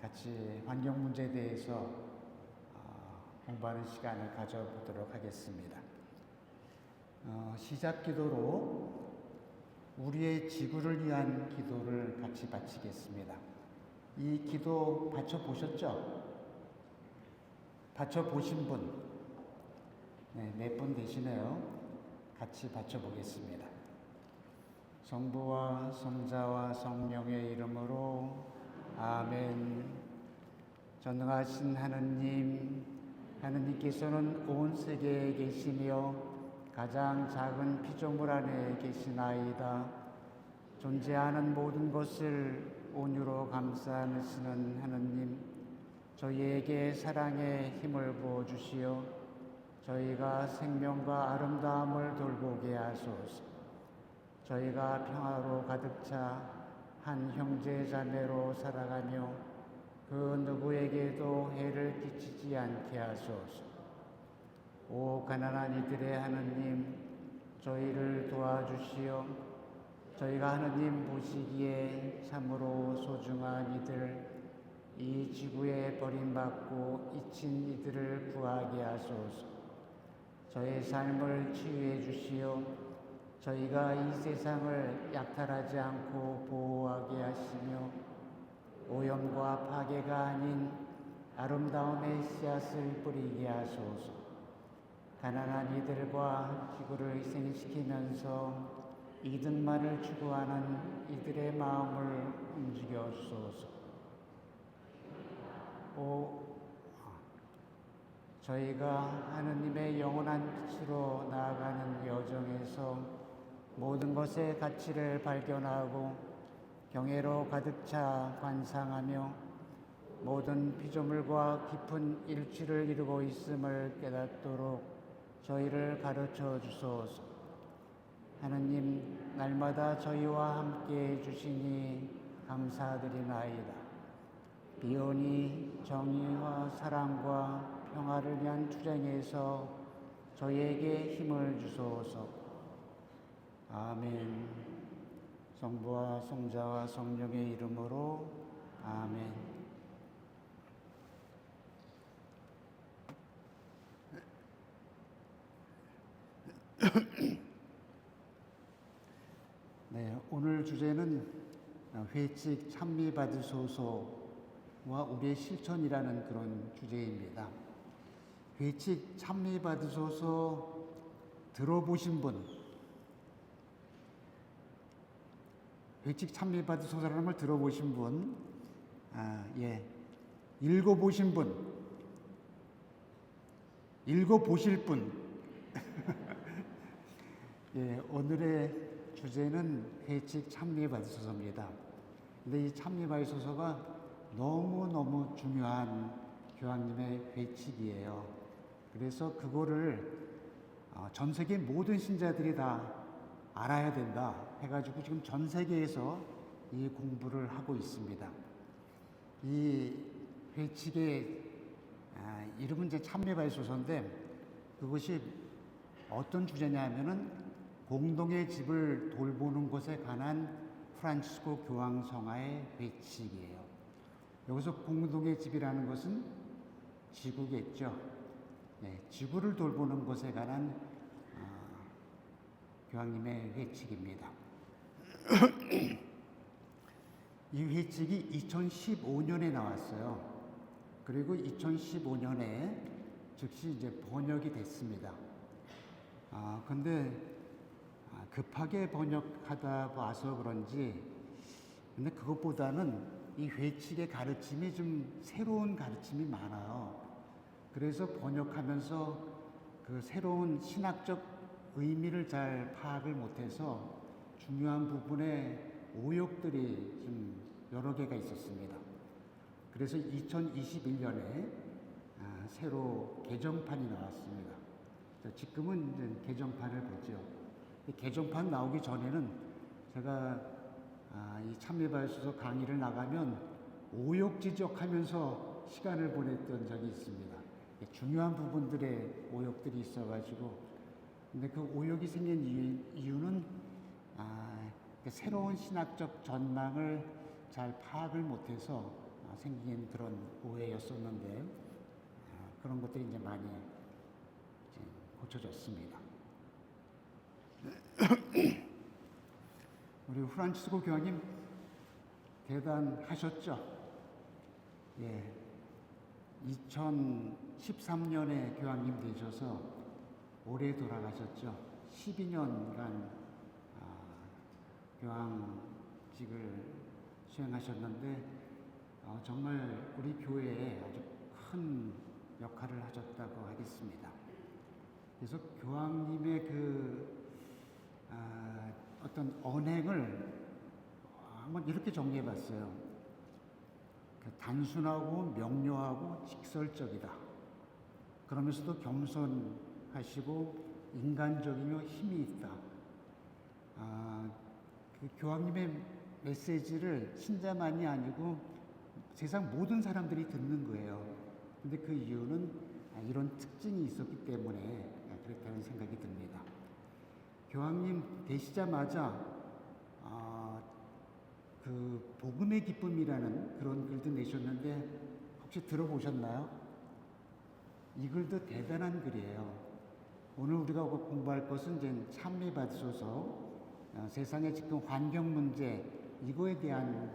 같이 환경 문제에 대해서 공부하는 시간을 가져보도록 하겠습니다. 시작 기도로 우리의 지구를 위한 기도를 같이 바치겠습니다. 이 기도 바쳐보셨죠? 바쳐보신 분? 네, 몇 분 되시네요. 같이 바쳐보겠습니다. 성부와 성자와 성령의 이름으로 아멘. 전능하신 하느님께서는 온 세계에 계시며 가장 작은 피조물 안에 계시나이다. 존재하는 모든 것을 온유로 감싸 안으시는 하느님, 저희에게 사랑의 힘을 부어주시어 저희가 생명과 아름다움을 돌보게 하소서. 저희가 평화로 가득 차 한 형제 자매로 살아가며 그 누구에게도 해를 끼치지 않게 하소서. 오 가난한 이들의 하느님, 저희를 도와주시어 저희가 하느님 보시기에 참으로 소중한 이들, 이 지구에 버림받고 잊힌 이들을 구하게 하소서. 저의 삶을 치유해 주시어 저희가 이 세상을 약탈하지 않고 보호하게 하시며 오염과 파괴가 아닌 아름다움의 씨앗을 뿌리게 하소서. 가난한 이들과 지구를 희생시키면서 이득만을 추구하는 이들의 마음을 움직여 주소서. 저희가 하느님의 영원한 빛으로 나아가는 여정에서 모든 것의 가치를 발견하고 경애로 가득 차 관상하며 모든 피조물과 깊은 일치를 이루고 있음을 깨닫도록 저희를 가르쳐 주소서. 하느님, 날마다 저희와 함께 해주시니 감사드리나이다. 비오니 정의와 사랑과 평화를 위한 투쟁에서 저희에게 힘을 주소서. 아멘. 성부와 성자와 성령의 이름으로 아멘. 네, 오늘 주제는 회칙 찬미 받으소서와 우리의 실천이라는 그런 주제입니다. 회칙 찬미 받으소서 들어보신 분, 회칙 찬미 받으소서라는 걸 들어보신 분, 읽어보신 분, 읽어보실 분. 오늘의 주제는 회칙 찬미 받으소서입니다. 근데 이 찬미 받으소서가 너무너무 중요한 교황님의 회칙이에요. 그래서 그거를 전 세계 모든 신자들이 다 알아야 된다 해가지고 지금 전 세계에서 이 공부를 하고 있습니다. 이 회칙의 이름은 이제 찬미 받으소서인데 그것이 어떤 주제냐 하면은 공동의 집을 돌보는 것에 관한 프란치스코 교황 성화의 회칙이에요. 여기서 공동의 집이라는 것은 지구겠죠. 네, 지구를 돌보는 것에 관한 교황님의 회칙입니다. 이 회칙이 2015년에 나왔어요. 그리고 2015년에 즉시 이제 번역이 됐습니다. 근데 급하게 번역하다 봐서 그런지, 근데 그것보다는 이 회칙의 가르침이 좀 새로운 가르침이 많아요. 그래서 번역하면서 그 새로운 신학적 의미를 잘 파악을 못해서 중요한 부분에 오역들이 좀 여러 개가 있었습니다. 그래서 2021년에 새로 개정판이 나왔습니다. 지금은 이제 개정판을 보죠. 개정판 나오기 전에는 제가 이 찬미 받으소서 강의를 나가면 오역 지적하면서 시간을 보냈던 적이 있습니다. 중요한 부분들의 오역들이 있어가지고, 근데 그 오역이 생긴 이유는 새로운 신학적 전망을 잘 파악을 못해서 생긴 그런 오해였었는데 그런 것들이 이제 많이 이제 고쳐졌습니다. 우리 프란치스코 교황님 대단하셨죠? 예, 2013년에 교황님 되셔서 올해 돌아가셨죠. 12년간 교황직을 수행하셨는데 정말 우리 교회에 아주 큰 역할을 하셨다고 하겠습니다. 그래서 교황님의 어떤 언행을 한번 이렇게 정리해봤어요. 단순하고 명료하고 직설적이다. 그러면서도 겸손하시고 인간적이며 힘이 있다. 그 교황님의 메시지를 신자만이 아니고 세상 모든 사람들이 듣는 거예요. 근데 그 이유는 이런 특징이 있었기 때문에 그렇다는 생각이 듭니다. 교황님 되시자마자 그 복음의 기쁨이라는 그런 글도 내셨는데 혹시 들어보셨나요? 이 글도 대단한 글이에요. 오늘 우리가 공부할 것은 이제 찬미 받으소서 세상의 지금 환경 문제 이거에 대한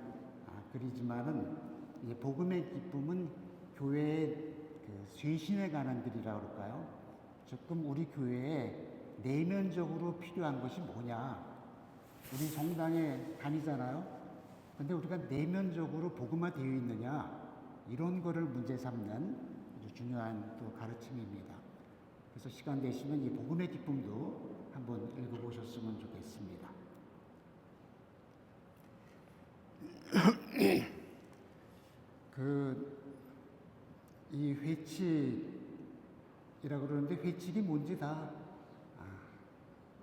글이지만은 이 복음의 기쁨은 교회의 그 쇄신에 관한 글이라고 그럴까요? 조금 우리 교회에 내면적으로 필요한 것이 뭐냐? 우리 성당에 다니잖아요. 근데 우리가 내면적으로 복음화 되어 있느냐? 이런 거를 문제 삼는 아주 중요한 또 가르침입니다. 그래서 시간 되시면 이 복음의 기쁨도 한번 읽어보셨으면 좋겠습니다. 이 회칙이라고 그러는데 회칙이 뭔지 다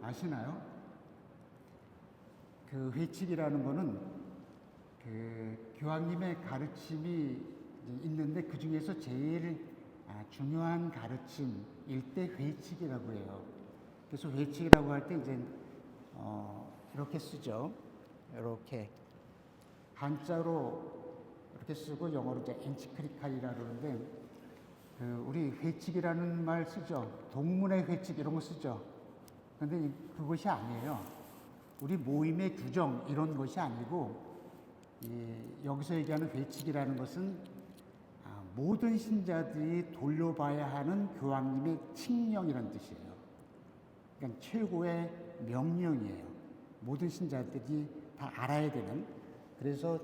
아시나요? 그 회칙이라는 거는 그 교황님의 가르침이 있는데 그 중에서 제일 중요한 가르침일 때 회칙이라고 해요. 그래서 회칙이라고 할 때 이제 이렇게 쓰죠. 이렇게 한자로 이렇게 쓰고 영어로 이제 엔치크리칼이라고 그러는데 우리 회칙이라는 말 쓰죠. 동문회 회칙 이런 거 쓰죠. 근데 그것이 아니에요. 우리 모임의 규정 이런 것이 아니고 여기서 얘기하는 회칙이라는 것은 모든 신자들이 돌려봐야 하는 교황님의 칙령이라는 뜻이에요. 그러니까 최고의 명령이에요. 모든 신자들이 다 알아야 되는. 그래서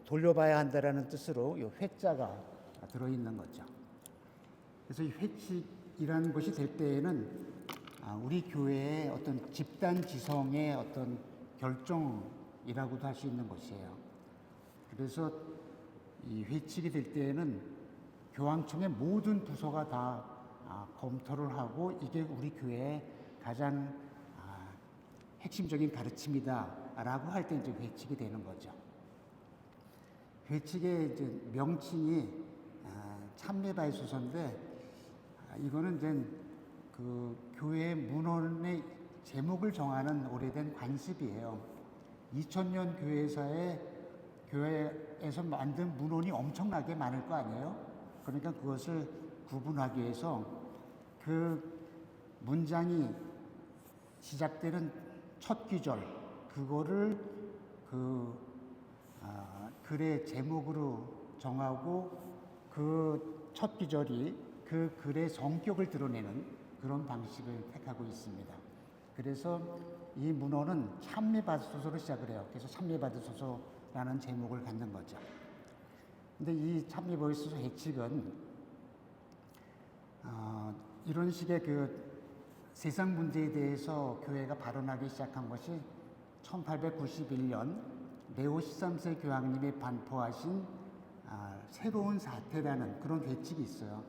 돌려봐야 한다라는 뜻으로 이 회자가 들어있는 거죠. 그래서 이 회칙이라는 것이 될 때에는 우리 교회의 어떤 집단 지성의 어떤 결정이라고도 할 수 있는 것이에요. 그래서 이 회칙이 될 때에는 교황청의 모든 부서가 다 검토를 하고 이게 우리 교회의 가장 핵심적인 가르침이다라고 할 때 이제 회칙이 되는 거죠. 회칙의 이제 명칭이 참매바이소서인데 이거는 이제 그 교회 문헌의 제목을 정하는 오래된 관습이에요. 2000년 교회에서 만든 문헌이 엄청나게 많을 거 아니에요? 그러니까 그것을 구분하기 위해서 그 문장이 시작되는 첫 귀절, 그거를 글의 제목으로 정하고 그 첫 귀절이 그 글의 성격을 드러내는 그런 방식을 택하고 있습니다. 그래서 이 문헌은 찬미받으소서로 시작을 해요. 그래서 찬미받으소서라는 제목을 갖는 거죠. 근데 이 찬미받으소서 회칙은 이런 식의 그 세상 문제에 대해서 교회가 발언하기 시작한 것이 1891년 레오 13세 교황님이 반포하신 새로운 사태라는 그런 회칙이 있어요.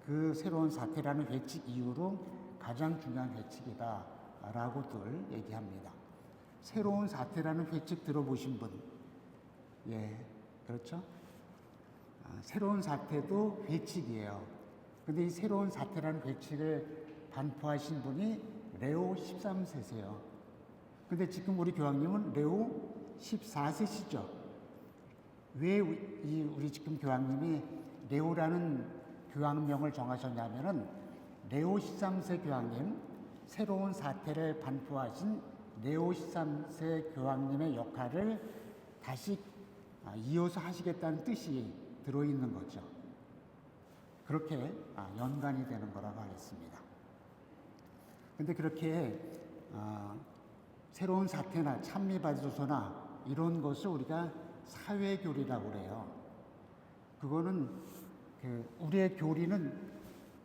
그 새로운 사태라는 회칙 이후로 가장 중요한 회칙이다라고들 얘기합니다. 새로운 사태라는 회칙 들어보신 분? 예, 그렇죠? 새로운 사태도 회칙이에요. 근데 이 새로운 사태라는 회칙을 반포하신 분이 레오 13세세요. 근데 지금 우리 교황님은 레오 14세시죠. 왜 우리 지금 교황님이 레오라는 교황명을 정하셨냐면은 레오 13세 교황님, 새로운 사태를 반포하신 레오 13세 교황님의 역할을 다시 이어서 하시겠다는 뜻이 들어있는 거죠. 그렇게 연관이 되는 거라고 하겠습니다. 근데 그렇게 새로운 사태나 찬미받으소서나 이런 것을 우리가 사회교리라고 그래요. 그거는 우리의 교리는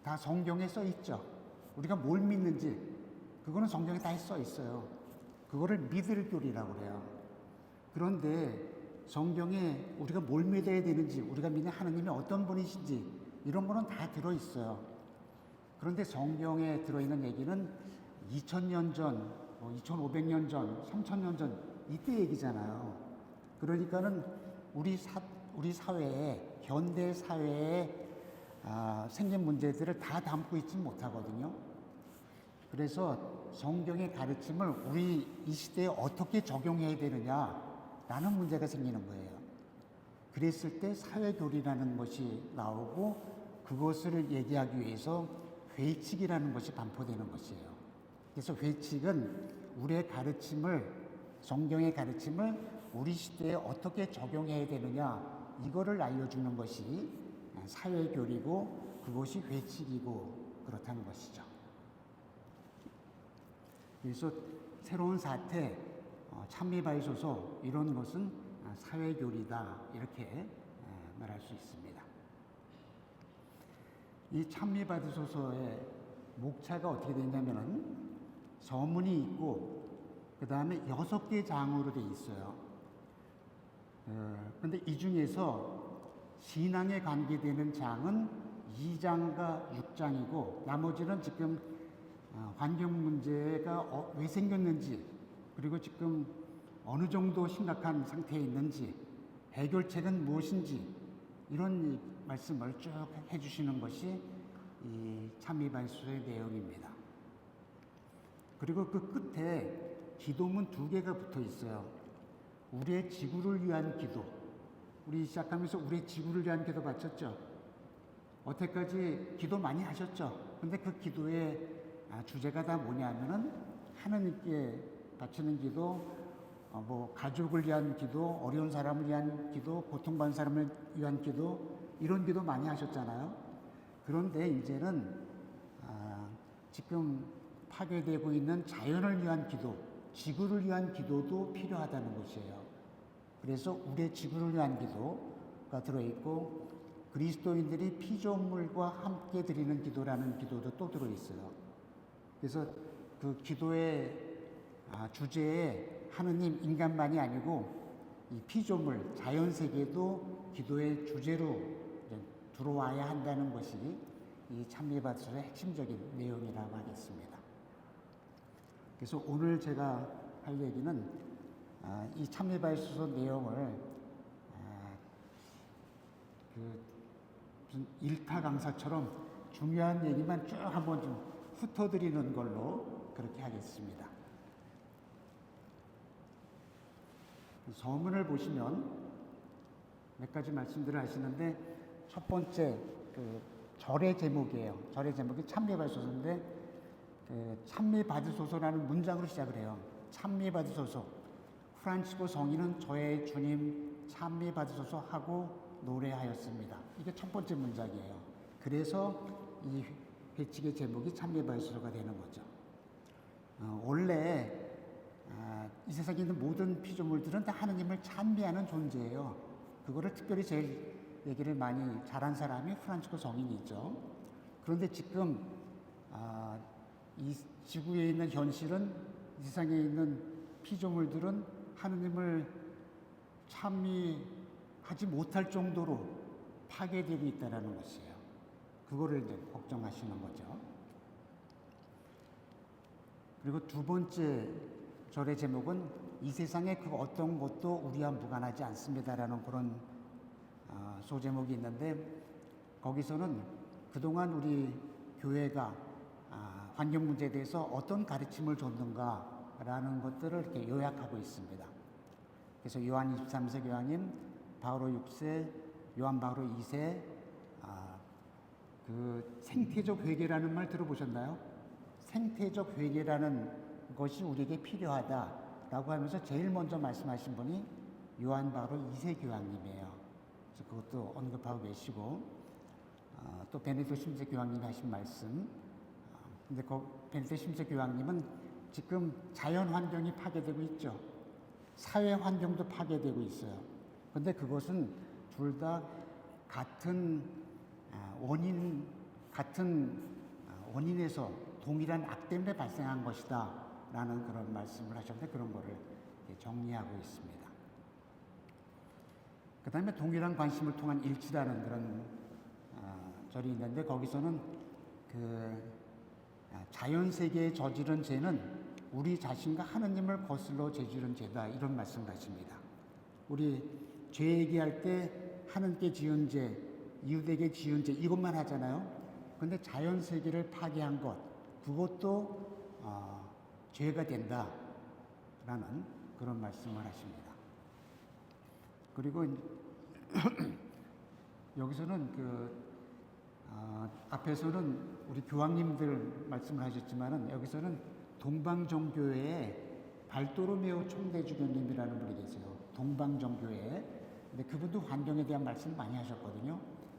다 성경에 써 있죠. 우리가 뭘 믿는지 그거는 성경에 다 써 있어요. 그거를 믿을 교리라고 그래요. 그런데 성경에 우리가 뭘 믿어야 되는지, 우리가 믿는 하나님이 어떤 분이신지 이런 거는 다 들어있어요. 그런데 성경에 들어있는 얘기는 2000년 전, 2500년 전, 3000년 전 이때 얘기잖아요. 그러니까는 우리 사회에, 현대 사회에 생긴 문제들을 다 담고 있지 못하거든요. 그래서 성경의 가르침을 우리 이 시대에 어떻게 적용해야 되느냐라는 문제가 생기는 거예요. 그랬을 때 사회교리라는 것이 나오고 그것을 얘기하기 위해서 회칙이라는 것이 반포되는 것이에요. 그래서 회칙은 우리의 가르침을, 성경의 가르침을 우리 시대에 어떻게 적용해야 되느냐 이거를 알려주는 것이 사회교리고 그것이 회칙이고 그렇다는 것이죠. 그래서 새로운 사태, 찬미바이소서 이런 것은 사회교리다 이렇게 말할 수 있습니다. 이 찬미받으소서의 목차가 어떻게 되냐면은 서문이 있고 그 다음에 6개 장으로 돼 있어요. 근데 이 중에서 신앙에 관계되는 장은 2장과 6장이고 나머지는 지금 환경 문제가 왜 생겼는지 그리고 지금 어느 정도 심각한 상태에 있는지 해결책은 무엇인지 이런 말씀을 쭉 해주시는 것이 이 찬미바이소서의 내용입니다. 그리고 그 끝에 기도문 2개가 붙어 있어요. 우리의 지구를 위한 기도. 우리 시작하면서 우리의 지구를 위한 기도 바쳤죠. 여태까지 기도 많이 하셨죠. 근데 그 기도의 주제가 다 뭐냐면은 하나님께 바치는 기도, 가족을 위한 기도, 어려운 사람을 위한 기도, 고통받는 사람을 위한 기도, 이런 기도 많이 하셨잖아요. 그런데 이제는 지금 파괴되고 있는 자연을 위한 기도, 지구를 위한 기도도 필요하다는 것이에요. 그래서 우리의 지구를 위한 기도가 들어있고 그리스도인들이 피조물과 함께 드리는 기도라는 기도도 또 들어있어요. 그래서 그 기도의 주제에 하느님, 인간만이 아니고 이 피조물, 자연세계도 기도의 주제로 들어와야 한다는 것이 이 찬미바이소서의 핵심적인 내용이라고 하겠습니다. 그래서 오늘 제가 할 얘기는 이 찬미바이소서 내용을 무슨 일타 강사처럼 중요한 얘기만 쭉 한번 좀 훑어드리는 걸로 그렇게 하겠습니다. 서문을 보시면 몇 가지 말씀들을 하시는데 첫 번째 절의 제목이에요. 절의 제목이 찬미바이소서인데 찬미받으소서라는 문장으로 시작을 해요. 찬미받으소서. 프란치스코 성인은 저의 주님 찬미받으소서 하고 노래하였습니다. 이게 첫 번째 문장이에요. 그래서 이 회칙의 제목이 찬미바이소서가 되는 거죠. 원래 이 세상에 있는 모든 피조물들은 다 하느님을 찬미하는 존재예요. 그거를 특별히 제일 얘기를 많이 잘한 사람이 프란치스코 성인이죠. 그런데 지금 이 지구에 있는 현실은 이 세상에 있는 피조물들은 하느님을 찬미하지 못할 정도로 파괴되고 있다는 것이에요. 그거를 이제 걱정하시는 거죠. 그리고 두 번째 절의 제목은 이 세상의 그 어떤 것도 우리와 무관하지 않습니다라는 그런 소제목이 있는데 거기서는 그동안 우리 교회가 환경 문제에 대해서 어떤 가르침을 줬는가라는 것들을 이렇게 요약하고 있습니다. 그래서 요한 23세 교황님 바오로 6세, 요한 바오로 2세, 그 생태적 회개라는 말 들어보셨나요? 생태적 회개라는 것이 우리에게 필요하다라고 하면서 제일 먼저 말씀하신 분이 요한 바오로 2세 교황님이에요. 그래서 그것도 언급하고 계시고, 또 베네딕토 16세 교황님이 하신 말씀. 근데 베네딕토 16세 교황님은 지금 자연 환경이 파괴되고 있죠. 사회 환경도 파괴되고 있어요. 근데 그것은 둘 다 같은 원인에서 동일한 악 때문에 발생한 것이다 라는 그런 말씀을 하셨는데, 그런 거를 정리하고 있습니다. 그 다음에 동일한 관심을 통한 일치라는 그런 절이 있는데, 거기서는 자연 세계에 저지른 죄는 우리 자신과 하느님을 거슬러 저지른 죄다, 이런 말씀을 하십니다. 우리 죄 얘기할 때 하느님께 지은 죄, 이웃에게 지은 죄 이것만 하잖아요. 근데 자연 세계를 파괴한 것, 그것도 죄가 된다라는 그런 말씀을 하십니다. 그리고 여기서는 앞에서는 우리 교황님들 말씀을 하셨지만은, 여기서는 동방정교회의 발도로메오 총대주교님이라는 분이 계세요. 동방정교회. 근데 그분도 환경에 대한 말씀 많이 하셨거든요.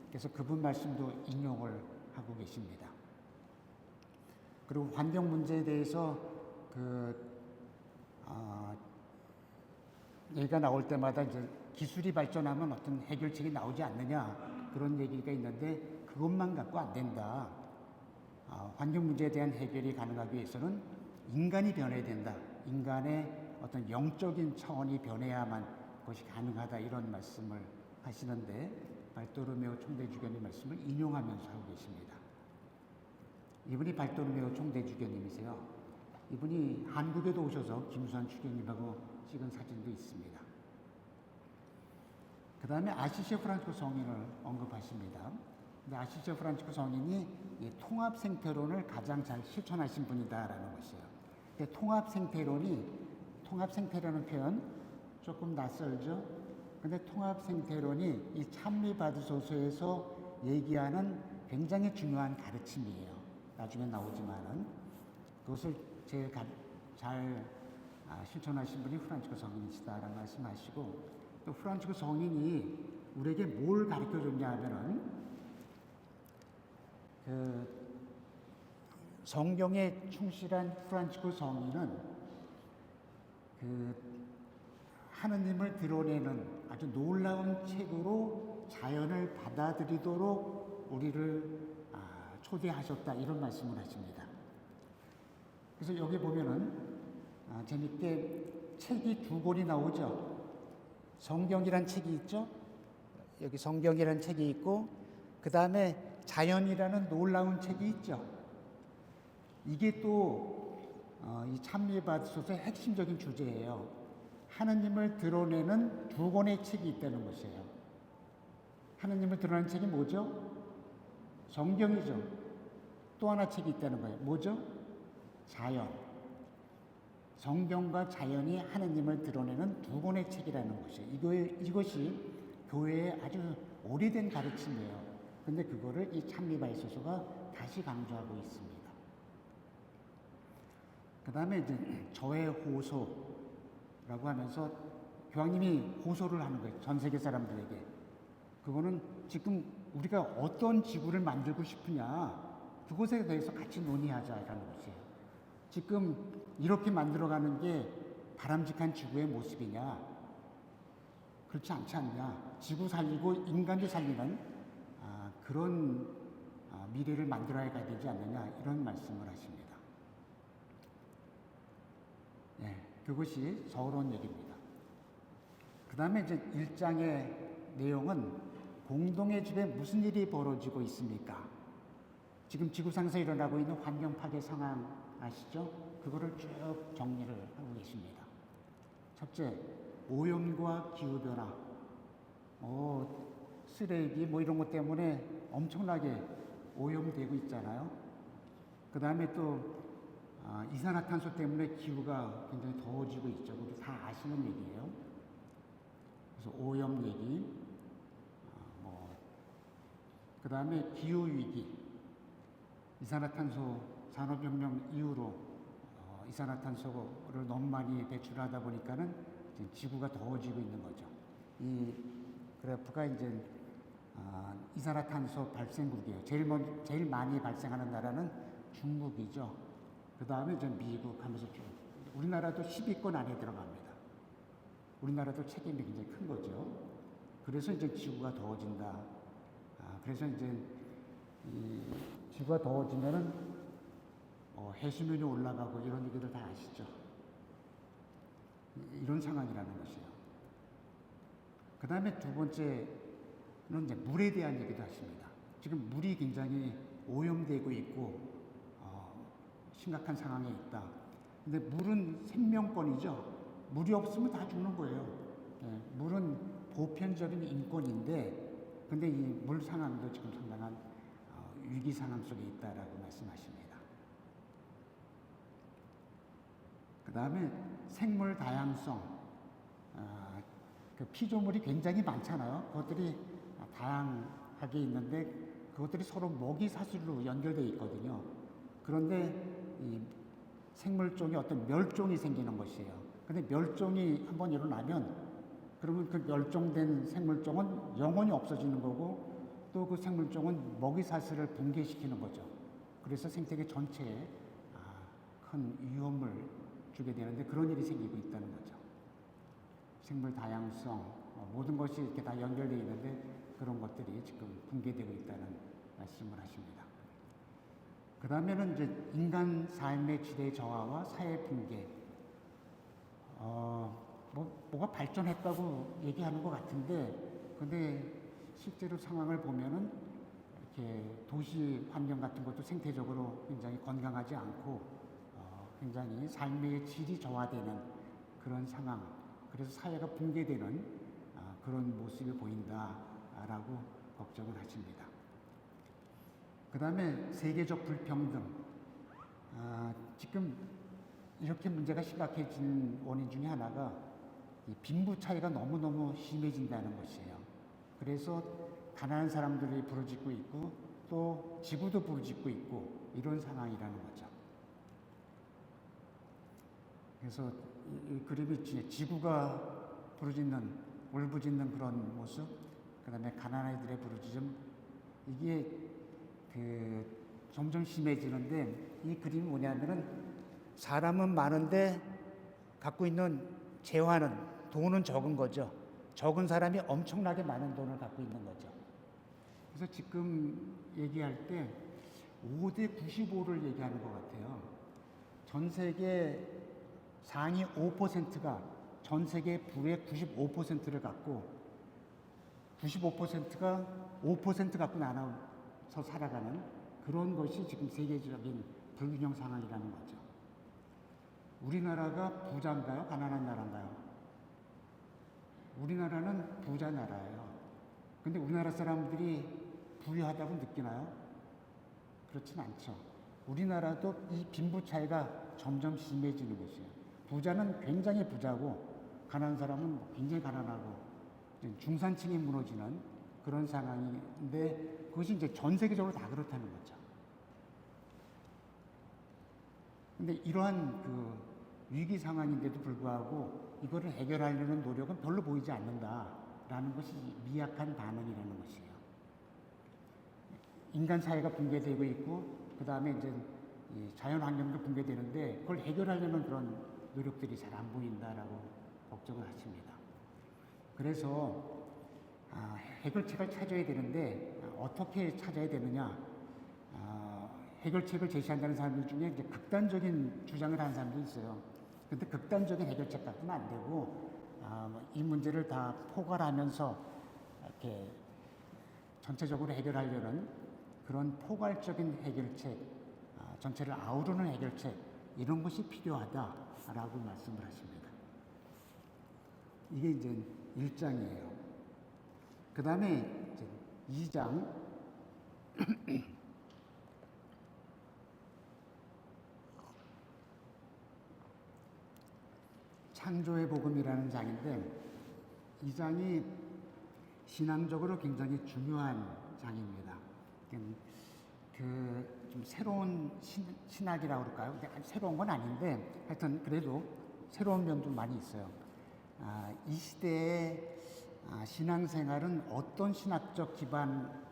그래서 그분 말씀도 인용을 하고 계십니다. 그리고 환경 문제에 대해서 얘기가 나올 때마다 이제 기술이 발전하면 어떤 해결책이 나오지 않느냐, 그런 얘기가 있는데, 그것만 갖고 안 된다. 환경 문제에 대한 해결이 가능하기 위해서는 인간이 변해야 된다. 인간의 어떤 영적인 차원이 변해야만 그것이 가능하다, 이런 말씀을 하시는데, 발도로메오 총대주교님 말씀을 인용하면서 하고 계십니다. 이분이 발도로메오 총대주교님이세요. 이분이 한국에도 오셔서 김수환 주교님하고 찍은 사진도 있습니다. 그 다음에 아시시 프란치스코 성인을 언급하십니다. 근데 아시시 프란치스코 성인이 이 통합 생태론을 가장 잘 실천하신 분이다라는 것이에요. 근데 통합 생태라는 표현 조금 낯설죠? 근데 통합 생태론이 이 찬미받으소서에서 얘기하는 굉장히 중요한 가르침이에요. 나중에 나오지만은 그것을 제일 잘 실천하신 분이 프란치스코 성인이시다라는 말씀하시고, 또 프란치스코 성인이 우리에게 뭘 가르쳐 줬냐 하면은, 성경에 충실한 프란치스코 성인은 하느님을 드러내는 아주 놀라운 책으로 자연을 받아들이도록 우리를 초대하셨다, 이런 말씀을 하십니다. 그래서 여기 보면은 재밌게 책이 두 권이 나오죠. 성경이란 책이 있죠. 여기 성경이란 책이 있고, 그 다음에 자연이라는 놀라운 책이 있죠. 이게 또 이 찬미받으소서의 핵심적인 주제예요. 하느님을 드러내는 두 권의 책이 있다는 것이에요. 하느님을 드러내는 책이 뭐죠? 성경이죠. 또 하나 책이 있다는 거예요. 뭐죠? 자연. 성경과 자연이 하느님을 드러내는 두 권의 책이라는 것이에요. 이것이 교회의 아주 오래된 가르침이에요. 근데 그거를 이 찬미받으소서가 다시 강조하고 있습니다. 그 다음에 이제 저의 호소라고 하면서 교황님이 호소를 하는 거예요. 전 세계 사람들에게. 그거는 지금 우리가 어떤 지구를 만들고 싶으냐, 그것에 대해서 같이 논의하자라는 것이에요. 지금 이렇게 만들어가는 게 바람직한 지구의 모습이냐? 그렇지 않지 않냐? 지구 살리고 인간도 살리는 그런 미래를 만들어야 되지 않느냐, 이런 말씀을 하십니다. 네, 그것이 서론 얘기입니다. 그 다음에 이제 1장의 내용은 공동의 집에 무슨 일이 벌어지고 있습니까? 지금 지구상에서 일어나고 있는 환경 파괴 상황 아시죠? 그거를 쭉 정리를 하고 계십니다. 첫째, 오염과 기후변화, 쓰레기 이런 것 때문에 엄청나게 오염되고 있잖아요. 그 다음에 또 이산화탄소 때문에 기후가 굉장히 더워지고 있죠. 우리 다 아시는 얘기예요. 그래서 오염 얘기, 그 다음에 기후 위기, 이산화탄소 산업혁명 이후로 이산화탄소를 너무 많이 배출하다 보니까는 지금 지구가 더워지고 있는 거죠. 이 그래프가 이제 이산화탄소 발생국이에요. 제일 많이 발생하는 나라는 중국이죠. 그 다음에 이제 미국 하면서 쭉 우리나라도 10위권 안에 들어갑니다. 우리나라도 책임이 굉장히 큰 거죠. 그래서 이제 지구가 더워진다. 그래서 이제 이 지구가 더워지면은 해수면이 올라가고 이런 얘기들 다 아시죠? 이런 상황이라는 것이에요. 그 다음에 두 번째는 이제 물에 대한 얘기도 하십니다. 지금 물이 굉장히 오염되고 있고 심각한 상황에 있다. 근데 물은 생명권이죠. 물이 없으면 다 죽는 거예요. 물은 보편적인 인권인데, 근데 이 물 상황도 지금 상당한 위기 상황 속에 있다라고 말씀하십니다. 그 다음에 생물 다양성, 그 피조물이 굉장히 많잖아요. 그것들이 다양하게 있는데 그것들이 서로 먹이 사슬로 연결되어 있거든요. 그런데 이 생물종이 어떤 멸종이 생기는 것이에요. 근데 멸종이 한번 일어나면 그러면 그 멸종된 생물종은 영원히 없어지는 거고 또 그 생물종은 먹이 사슬을 붕괴시키는 거죠. 그래서 생태계 전체에 큰 위험을 주게 되는데 그런 일이 생기고 있다는 거죠. 생물 다양성, 모든 것이 이렇게 다 연결되어 있는데 그런 것들이 지금 붕괴되고 있다는 말씀을 하십니다. 그 다음에는 이제 인간 삶의 질의 저하와 사회 붕괴. 뭐가 발전했다고 얘기하는 것 같은데, 근데 실제로 상황을 보면은 이렇게 도시 환경 같은 것도 생태적으로 굉장히 건강하지 않고, 굉장히 삶의 질이 저하되는 그런 상황, 그래서 사회가 붕괴되는 그런 모습이 보인다라고 걱정을 하십니다. 그 다음에 세계적 불평등. 지금 이렇게 문제가 심각해진 원인 중에 하나가 이 빈부 차이가 너무너무 심해진다는 것이에요. 그래서 가난한 사람들이 부르짖고 있고 또 지구도 부르짖고 있고 이런 상황이라는 거죠. 그래서 이 그림이 지구가 부르짖는, 울부짖는 그런 모습, 그 다음에 가난한 이들의 부르짖음, 이게 점점 심해지는데 이 그림이 뭐냐면은 사람은 많은데 갖고 있는 재화는, 돈은 적은 거죠. 적은 사람이 엄청나게 많은 돈을 갖고 있는 거죠. 그래서 지금 얘기할 때 5대 95를 얘기하는 것 같아요. 전 세계 상위 5%가 전 세계 부의 95%를 갖고 95%가 5% 갖고 나눠서 살아가는 그런 것이 지금 세계적인 불균형 상황이라는 거죠. 우리나라가 부자인가요? 가난한 나라인가요? 우리나라는 부자 나라예요. 근데 우리나라 사람들이 부유하다고 느끼나요? 그렇진 않죠. 우리나라도 이 빈부 차이가 점점 심해지는 것이에요. 부자는 굉장히 부자고 가난한 사람은 굉장히 가난하고 중산층이 무너지는 그런 상황인데 그것이 이제 전 세계적으로 다 그렇다는 거죠. 근데 이러한 그 위기 상황인데도 불구하고 이거를 해결하려는 노력은 별로 보이지 않는다라는 것이 미약한 반응이라는 것이에요. 인간 사회가 붕괴되고 있고 그 다음에 이제 자연 환경도 붕괴되는데 그걸 해결하려는 그런 노력들이 잘 안 보인다라고 걱정을 하십니다. 그래서 해결책을 찾아야 되는데 어떻게 찾아야 되느냐? 해결책을 제시한다는 사람들 중에 이제 극단적인 주장을 하는 사람도 있어요. 근데 극단적인 해결책 갖고는 안 되고 이 문제를 다 포괄하면서 이렇게 전체적으로 해결하려는 그런 포괄적인 해결책, 전체를 아우르는 해결책 이런 것이 필요하다라고 말씀을 하십니다. 이게 이제 1장이에요. 그 다음에 이제 2장 창조의 복음이라는 장인데 이 장이 신앙적으로 굉장히 중요한 장입니다. 좀 새로운 신학이라고 그럴까요? 근데 새로운 건 아닌데 하여튼 그래도 새로운 면도 많이 있어요. 이 시대의 신앙생활은 어떤 신학적 기반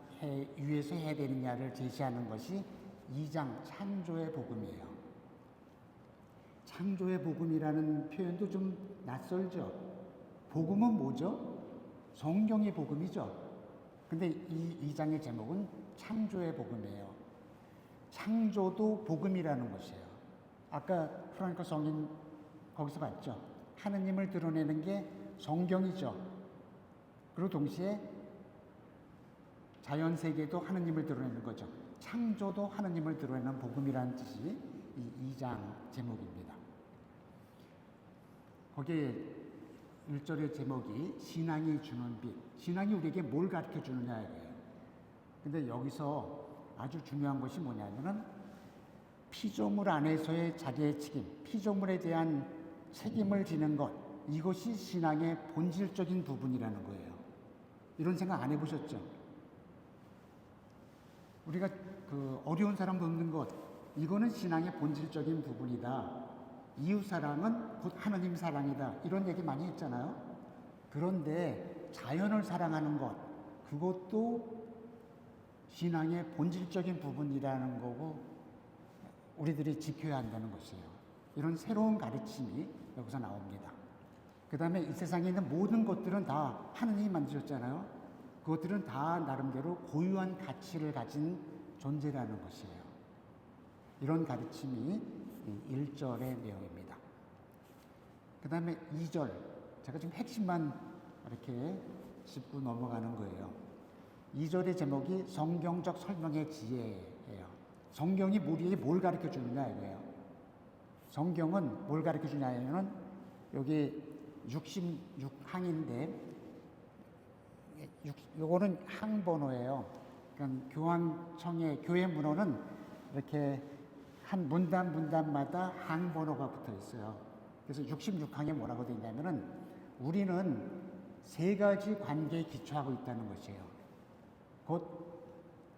위에서 해야 되느냐를 제시하는 것이 2장 창조의 복음이에요. 창조의 복음이라는 표현도 좀 낯설죠. 복음은 뭐죠? 성경의 복음이죠. 근데 이 2장의 제목은 창조의 복음이에요. 창조도 복음이라는 것이에요. 아까 프랑크 성인 거기서 봤죠. 하느님을 드러내는 게 성경이죠. 그리고 동시에 자연 세계도 하느님을 드러내는 거죠. 창조도 하느님을 드러내는 복음이라는 뜻이 이 2장 제목입니다. 거기에 1절의 제목이 신앙이 주는 빛. 신앙이 우리에게 뭘 가르쳐 주느냐예요. 근데 여기서 아주 중요한 것이 뭐냐면은 피조물 안에서의 자기의 책임, 피조물에 대한 책임을 지는 것, 이것이 신앙의 본질적인 부분이라는 거예요. 이런 생각 안 해보셨죠? 우리가 어려운 사람 돕는 것, 이거는 신앙의 본질적인 부분이다. 이웃 사랑은 곧 하느님 사랑이다. 이런 얘기 많이 했잖아요. 그런데 자연을 사랑하는 것, 그것도 신앙의 본질적인 부분이라는 거고 우리들이 지켜야 한다는 것이에요. 이런 새로운 가르침이 여기서 나옵니다. 그 다음에 이 세상에 있는 모든 것들은 다 하느님이 만드셨잖아요. 그것들은 다 나름대로 고유한 가치를 가진 존재라는 것이에요. 이런 가르침이 1절의 내용입니다. 그 다음에 2절, 제가 지금 핵심만 이렇게 짚고 넘어가는 거예요. 2절의 제목이 성경적 설명의 지혜예요. 성경이 우리에게 뭘 가르쳐 주느냐 이거예요. 성경은 뭘 가르쳐 주냐면 여기 66항인데 요거는 항번호예요. 그러니까 교황청의 교회 문호는 이렇게 한 문단마다 항번호가 붙어 있어요. 그래서 66항에 뭐라고 되어 있냐면은 우리는 세 가지 관계에 기초하고 있다는 것이에요. 곧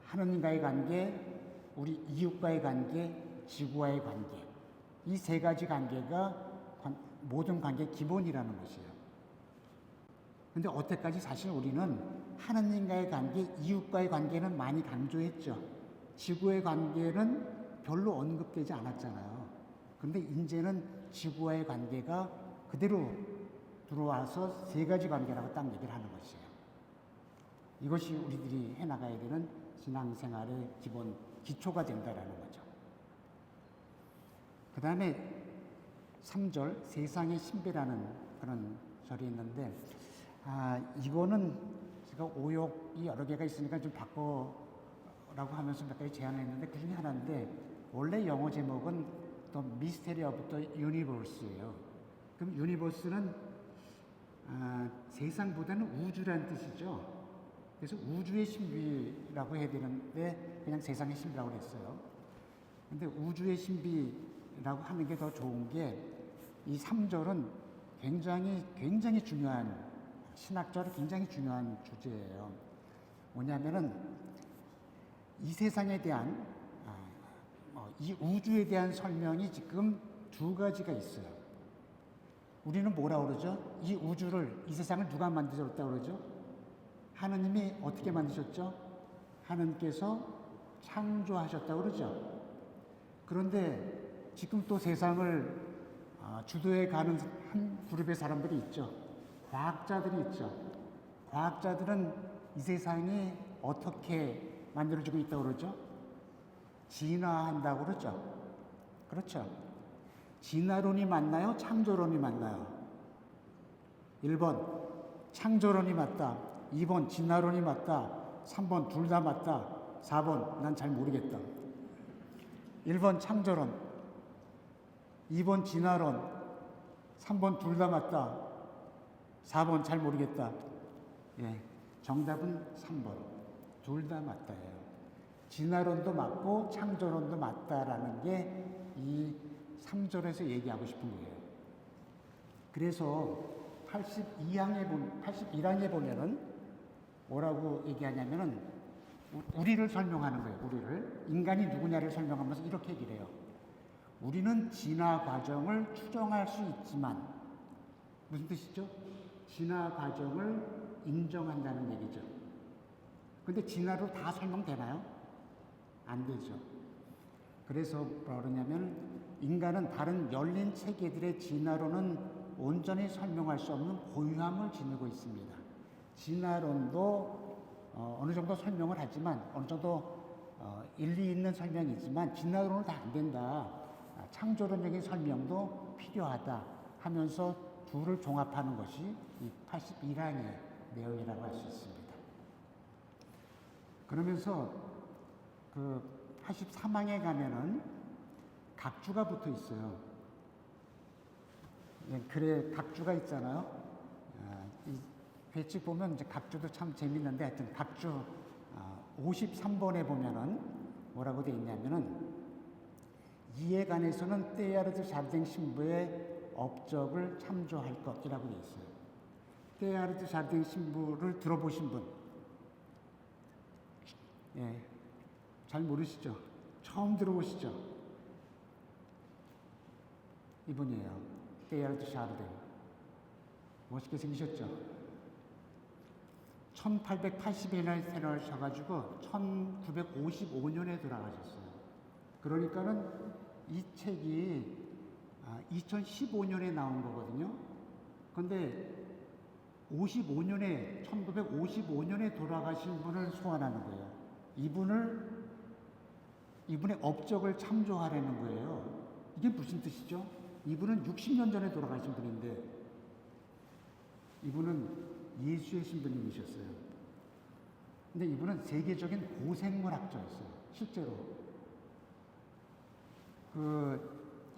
하느님과의 관계, 우리 이웃과의 관계, 지구와의 관계. 이 세 가지 관계가 모든 관계의 기본이라는 것이에요. 근데 어때까지 사실 우리는 하느님과의 관계, 이웃과의 관계는 많이 강조했죠. 지구의 관계는 별로 언급되지 않았잖아요. 근데 이제는 지구와의 관계가 그대로 들어와서 세 가지 관계라고 딱 얘기를 하는 것이에요. 이것이 우리들이 해나가야 되는 신앙생활의 기본 기초가 된다라는 거죠. 그 다음에 3절 세상의 신비라는 그런 절이 있는데 이거는 제가 오역이 여러 개가 있으니까 좀 바꿔라고 하면서 몇 가지 제안을 했는데 그 중에 하나인데 원래 영어 제목은 The Mystery of the Universe예요. 그럼 유니버스는 세상보다는 우주라는 뜻이죠. 그래서 우주의 신비라고 해야 되는데 그냥 세상의 신비라고 했어요. 근데 우주의 신비라고 하는 게 더 좋은 게 이 3절은 굉장히 중요한 신학적으로 굉장히 중요한 주제예요. 뭐냐면은 이 세상에 대한 이 우주에 대한 설명이 지금 두 가지가 있어요. 우리는 뭐라고 그러죠? 이 우주를, 이 세상을 누가 만드셨다고 그러죠? 하느님이 어떻게 만드셨죠? 하느님께서 창조하셨다고 그러죠. 그런데 지금 또 세상을 주도해 가는 한 그룹의 사람들이 있죠. 과학자들이 있죠. 과학자들은 이 세상이 어떻게 만들어지고 있다고 그러죠? 진화한다고 그러죠. 그렇죠. 진화론이 맞나요? 창조론이 맞나요? 1번 창조론이 맞다. 2번 진화론이 맞다. 3번 둘 다 맞다. 4번 난 잘 모르겠다. 1번 창조론, 2번 진화론, 3번 둘 다 맞다. 4번 잘 모르겠다. 예, 정답은 3번. 둘 다 맞다예요. 진화론도 맞고 창조론도 맞다라는 게 이 3절에서 얘기하고 싶은 거예요. 그래서 81항에 보면은 뭐라고 얘기하냐면은 우리를 설명하는 거예요. 우리를. 인간이 누구냐를 설명하면서 이렇게 얘기를 해요. 우리는 진화 과정을 추정할 수 있지만, 무슨 뜻이죠? 진화 과정을 인정한다는 얘기죠. 근데 진화로 다 설명되나요? 안 되죠. 그래서 뭐라 그러냐면 인간은 다른 열린 체계들의 진화론은 온전히 설명할 수 없는 고유함을 지니고 있습니다. 진화론도 어느 정도 설명을 하지만, 어느 정도 일리 있는 설명이지만 진화론은 다 안 된다. 창조론적인 설명도 필요하다 하면서 둘을 종합하는 것이 이 81항의 내용이라고 할 수 있습니다. 그러면서 그 83항에 가면은 각주가 붙어 있어요. 글에 각주가 있잖아요. 이 배치 보면 이제 각주도 참 재밌는데, 하여튼 각주 53번에 보면은 뭐라고 되어 있냐면은, 이에 관해서는 테일하드 샤르댕 신부의 업적을 참조할 것이라고 되어 있어요. 테일하드 샤르댕 신부를 들어보신 분? 예, 잘 모르시죠? 처음 들어보시죠? 이분이에요. 테일하드 샤르댕. 멋있게 생기셨죠? 1880년에 태어나셔가지고 1955년에 돌아가셨어요. 그러니까는 이 책이 2015년에 나온 거거든요. 근데 1955년에 돌아가신 분을 소환하는 거예요. 이분의 업적을 참조하려는 거예요. 이게 무슨 뜻이죠? 이분은 60년 전에 돌아가신 분인데, 이분은 예수의 신부님이셨어요. 근데 이분은 세계적인 고생물학자였어요. 실제로.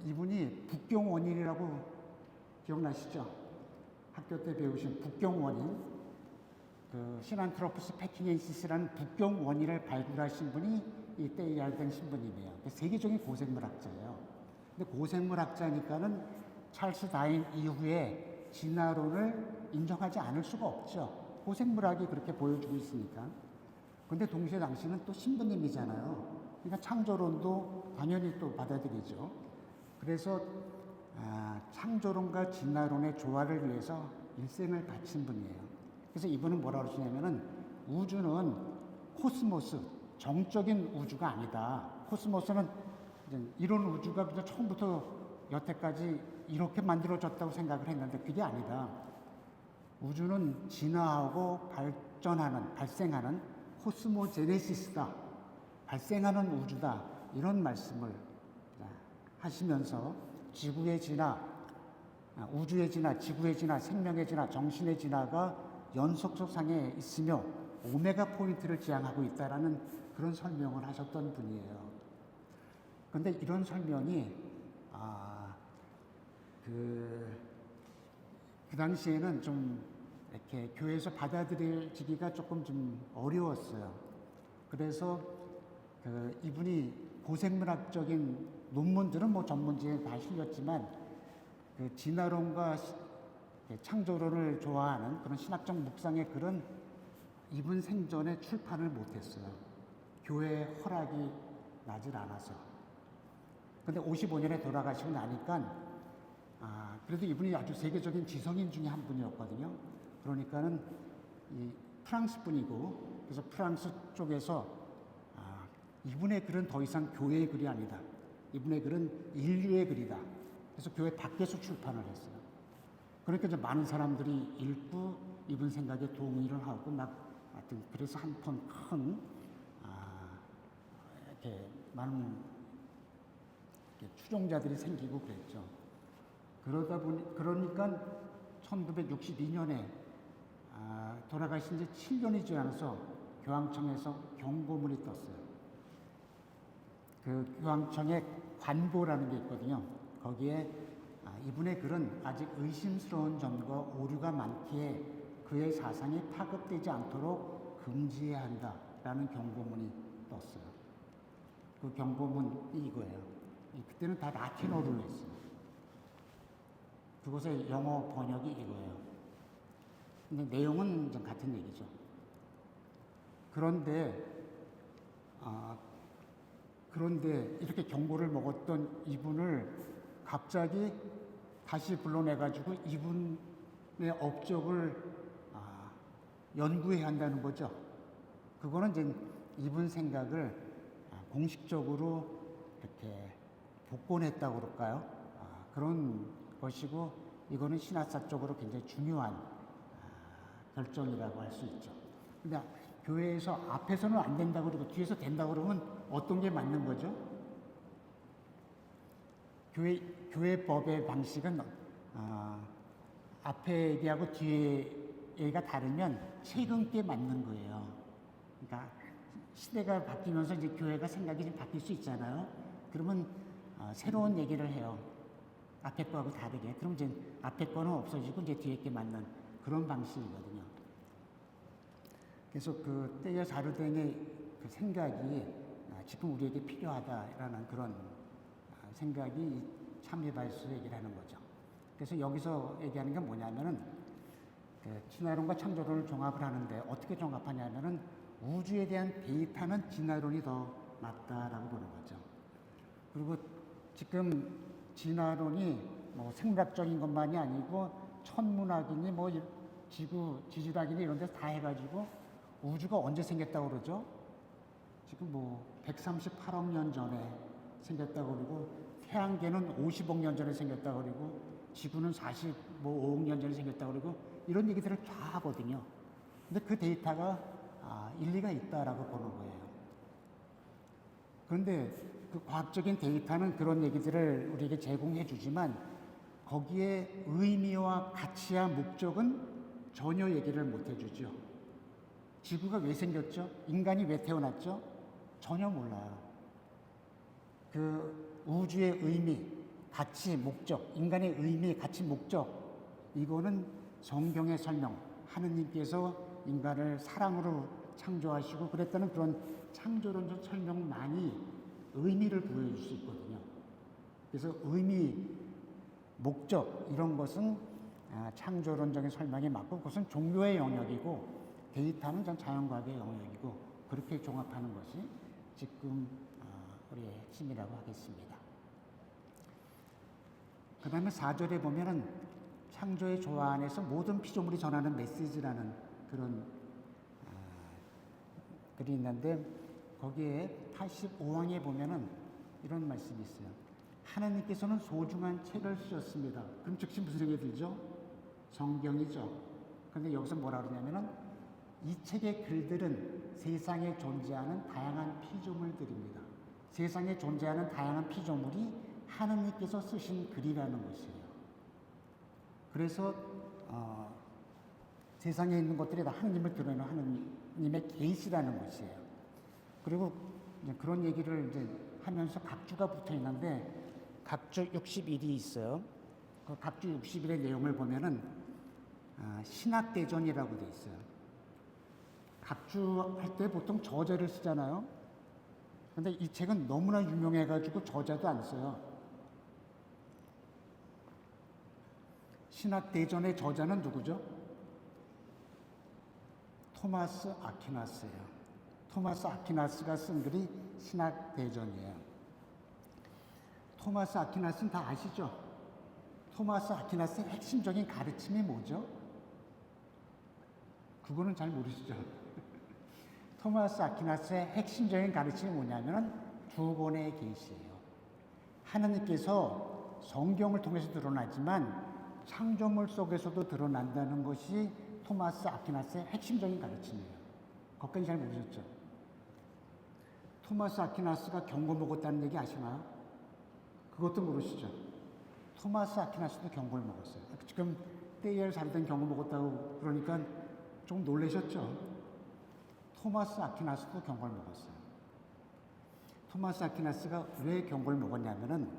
이분이 북경원인이라고 기억나시죠? 학교 때 배우신 북경원인. 시난트로푸스 패키니엔시스라는 북경원인을 발굴하신 분이 이 테일하드 신부님이에요. 세계적인 고생물학자예요. 근데 고생물학자니까는 찰스 다윈 이후에 진화론을 인정하지 않을 수가 없죠. 고생물학이 그렇게 보여주고 있으니까. 근데 동시에 당신은 또 신부님이잖아요. 그러니까 창조론도 당연히 또 받아들이죠. 그래서 창조론과 진화론의 조화를 위해서 일생을 바친 분이에요. 그래서 이분은 뭐라고 그러시냐면은, 우주는 코스모스, 정적인 우주가 아니다. 코스모스는 이런 우주가 그냥 처음부터 여태까지 이렇게 만들어졌다고 생각을 했는데 그게 아니다. 우주는 진화하고 발생하는 코스모제네시스다. 발생하는 우주다. 이런 말씀을 하시면서 지구의 진화, 우주의 진화, 지구의 진화, 생명의 진화, 정신의 진화가 연속선상에 있으며 오메가 포인트를 지향하고 있다라는 그런 설명을 하셨던 분이에요. 그런데 이런 설명이 그 당시에는 좀 이렇게 교회에서 받아들여지기가 조금 좀 어려웠어요. 그래서 이분이 고생물학적인 논문들은 뭐 전문지에 다 실렸지만, 진화론과 창조론을 좋아하는 그런 신학적 묵상의 글은 이분 생전에 출판을 못했어요. 교회의 허락이 나질 않아서. 근데 55년에 돌아가시고 나니까 그래도 이분이 아주 세계적인 지성인 중에 한 분이었거든요. 그러니까는 이 프랑스 분이고, 그래서 프랑스 쪽에서 이분의 글은 더 이상 교회의 글이 아니다. 이분의 글은 인류의 글이다. 그래서 교회 밖에서 출판을 했어요. 그러니까 이제 많은 사람들이 읽고 이분 생각에 동의를 하고 하여튼 그래서 한 편 큰 이렇게 많은 추종자들이 생기고 그랬죠. 그러니까 1962년에 돌아가신 지 7년이 지나서 교황청에서 경고문이 떴어요. 그 교황청의 관보라는 게 있거든요. 거기에 이분의 글은 아직 의심스러운 점과 오류가 많기에 그의 사상이 파급되지 않도록 금지해야 한다라는 경고문이 떴어요. 그 경고문이 이거예요. 그때는 다 라틴어로 했어요. 그곳의 영어 번역이 이거예요. 근데 내용은 좀 같은 얘기죠. 그런데 그런데 이렇게 경고를 먹었던 이분을 갑자기 다시 불러내가지고 이분의 업적을 연구해야 한다는 거죠. 그거는 이제 이분 생각을 공식적으로 이렇게 복권했다고 그럴까요? 그런 것이고, 이거는 신학사적으로 굉장히 중요한 결정이라고 할 수 있죠. 근데 교회에서 앞에서는 안 된다고 그러고 뒤에서 된다고 그러면 어떤 게 맞는 거죠? 교회법의 방식은 앞에 얘기하고 뒤에 얘기가 다르면 최근께 맞는 거예요. 그러니까 시대가 바뀌면서 이제 교회가 생각이 좀 바뀔 수 있잖아요. 그러면 새로운 얘기를 해요. 앞에 거하고 다르게. 그럼 이제 앞에 거는 없어지고 이제 뒤에 게 맞는 그런 방식이거든요. 그래서 그 때여 자르댕의 그 생각이 지금 우리에게 필요하다라는 그런 생각이 참미발수 얘기를 하는 거죠. 그래서 여기서 얘기하는 게 뭐냐면은 그 진화론과 창조론을 종합을 하는데 어떻게 종합하냐면은 우주에 대한 데이터는 진화론이 더 맞다라고 보는 거죠. 그리고 지금 진화론이 뭐 생물학적인 것만이 아니고 천문학이니 뭐 지구 지질학이니 이런 데서 다 해가지고 우주가 언제 생겼다고 그러죠? 지금 뭐 138억 년 전에 생겼다고 그러고 태양계는 50억 년 전에 생겼다고 그러고 지구는 45억 년 전에 생겼다고 그러고 이런 얘기들을 다 하거든요. 근데 그 데이터가 일리가 있다라고 보는 거예요. 그런데 그 과학적인 데이터는 그런 얘기들을 우리에게 제공해 주지만 거기에 의미와 가치와 목적은 전혀 얘기를 못 해주죠. 지구가 왜 생겼죠? 인간이 왜 태어났죠? 전혀 몰라요. 그 우주의 의미, 가치, 목적, 인간의 의미, 가치, 목적, 이거는 성경의 설명, 하느님께서 인간을 사랑으로 창조하시고 그랬다는 그런 창조론적 설명만이 의미를 부여해 줄 수 있거든요. 그래서 의미, 목적 이런 것은 창조론적인 설명이 맞고 그것은 종교의 영역이고 데이터는 전 자연과학의 영역이고 그렇게 종합하는 것이 지금 우리의 핵심이라고 하겠습니다. 그 다음에 4절에 보면은 창조의 조화 안에서 모든 피조물이 전하는 메시지라는 그런 글이 있는데 거기에 85항에 보면은 이런 말씀이 있어요. 하나님께서는 소중한 책을 쓰셨습니다. 그럼 즉시 무슨 생각이 들죠? 성경이죠. 그런데 여기서 뭐라 그러냐면은 이 책의 글들은 세상에 존재하는 다양한 피조물들입니다. 세상에 존재하는 다양한 피조물이 하나님께서 쓰신 글이라는 것이에요. 그래서 세상에 있는 것들이 다 하나님을 드러내는 하나님의 계시라는 것이에요. 그리고 이제 그런 얘기를 이제 하면서 각주가 붙어 있는데 각주 61이 있어요. 그 각주 61의 내용을 보면은 신학대전이라고 돼 있어요. 각주 할 때 보통 저자를 쓰잖아요. 근데 이 책은 너무나 유명해가지고 저자도 안 써요. 신학대전의 저자는 누구죠? 토마스 아퀴나스예요. 토마스 아퀴나스가 쓴 글이 신학대전이에요. 토마스 아퀴나스는 다 아시죠? 토마스 아퀴나스의 핵심적인 가르침이 뭐죠? 그거는 잘 모르시죠? 토마스 아퀴나스의 핵심적인 가르침이 뭐냐면 두 권의 계시예요. 하나님께서 성경을 통해서 드러나지만 창조물 속에서도 드러난다는 것이 토마스 아퀴나스의 핵심적인 가르침이에요. 거기까지 잘 모르셨죠? 토마스 아퀴나스가 경고 먹었다는 얘기 아시나요? 그것도 모르시죠? 토마스 아퀴나스도 경고를 먹었어요. 지금 때에 자르댕 경고 먹었다고 그러니까 좀 놀라셨죠? 토마스 아퀴나스도 경고를 먹었어요. 토마스 아퀴나스가 왜 경고를 먹었냐면은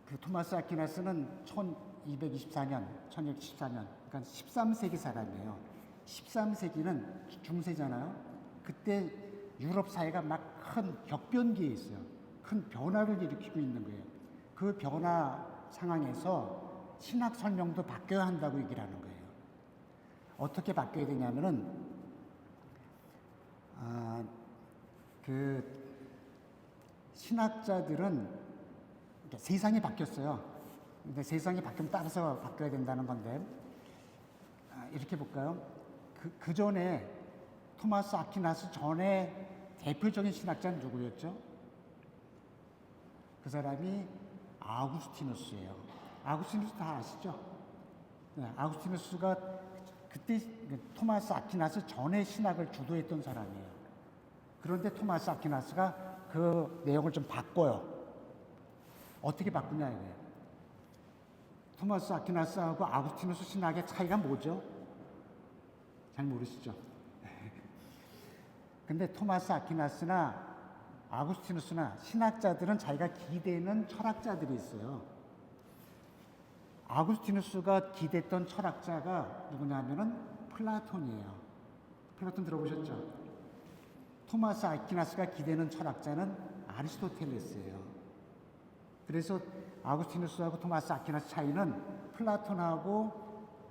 그 토마스 아퀴나스는 1224년, 1214년, 그러니까 13세기 사람이에요. 13세기는 중세잖아요. 그때 유럽 사회가 막 큰 격변기에 있어요. 큰 변화를 일으키고 있는 거예요. 그 변화 상황에서 신학 설명도 바뀌어야 한다고 얘기를 하는 거예요. 어떻게 바뀌어야 되냐면은 그 신학자들은 세상이 바뀌었어요. 근데 세상이 바뀌면 따라서 바뀌어야 된다는 건데 이렇게 볼까요? 그 전에 토마스 아퀴나스 전에 대표적인 신학자는 누구였죠? 그 사람이 아우구스티누스예요. 아우구스티누스 다 아시죠? 네, 아우구스티누스가 그때 토마스 아퀴나스 전에 신학을 주도했던 사람이에요. 그런데 토마스 아퀴나스가 그 내용을 좀 바꿔요. 어떻게 바꾸냐 이거예요. 토마스 아퀴나스하고 아우구스티누스 신학의 차이가 뭐죠? 잘 모르시죠? 근데 토마스 아퀴나스나 아우구스티누스나 신학자들은 자기가 기대는 철학자들이 있어요. 아우구스티누스가 기대했던 철학자가 누구냐면은 플라톤이에요. 플라톤 들어보셨죠? 토마스 아퀴나스가 기대는 철학자는 아리스토텔레스예요. 그래서 아우구스티누스하고 토마스 아퀴나스 차이는 플라톤하고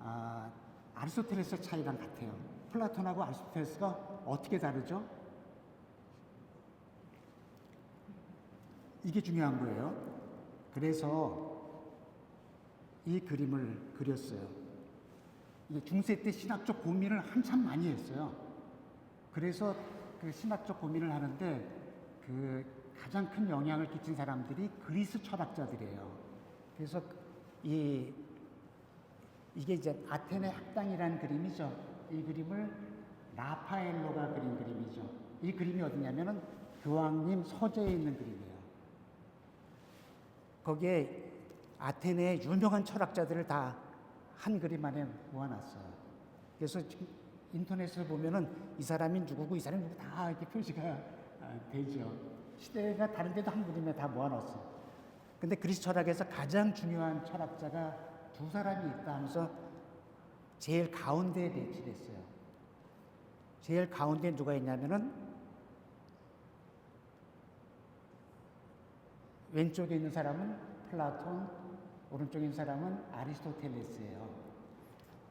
아리스토텔레스의 차이랑 같아요. 플라톤하고 아리스토텔레스가 어떻게 다르죠? 이게 중요한 거예요. 그래서 이 그림을 그렸어요. 이게 중세 때 신학적 고민을 한참 많이 했어요. 그래서 그 신학적 고민을 하는데 그 가장 큰 영향을 끼친 사람들이 그리스 철학자들이에요. 그래서 이게 이제 아테네 학당이라는 그림이죠. 이 그림을 라파엘로가 그린 그림이죠. 이 그림이 어디냐면은 교황님 서재에 있는 그림이에요. 거기에 아테네의 유명한 철학자들을 다 한 그림 안에 모아놨어요. 그래서 인터넷을 보면은 이 사람이 누구고 이 사람이 누구 다 이렇게 표시가 되죠. 시대가 다른데도 한 그림에 다 모아놨어요. 근데 그리스 철학에서 가장 중요한 철학자가 두 사람이 있다 하면서 제일 가운데에 배치됐어요. 제일 가운데에 누가 있냐면은 왼쪽에 있는 사람은 플라톤, 오른쪽에 있는 사람은 아리스토텔레스예요.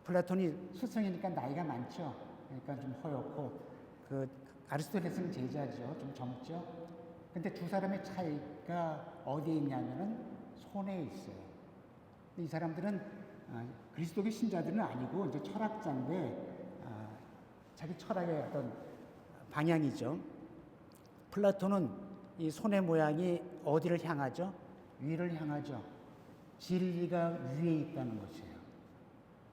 플라톤이 스승이니까 나이가 많죠. 그러니까 좀 허옇고 그 아리스토텔레스는 제자죠. 좀 젊죠. 근데 두 사람의 차이가 어디에 있냐면은 손에 있어요. 이 사람들은 그리스도교 신자들은 아니고 이제 철학자인데 자기 철학의 어떤 방향이죠. 플라톤은 이 손의 모양이 어디를 향하죠? 위를 향하죠. 진리가 위에 있다는 것이에요.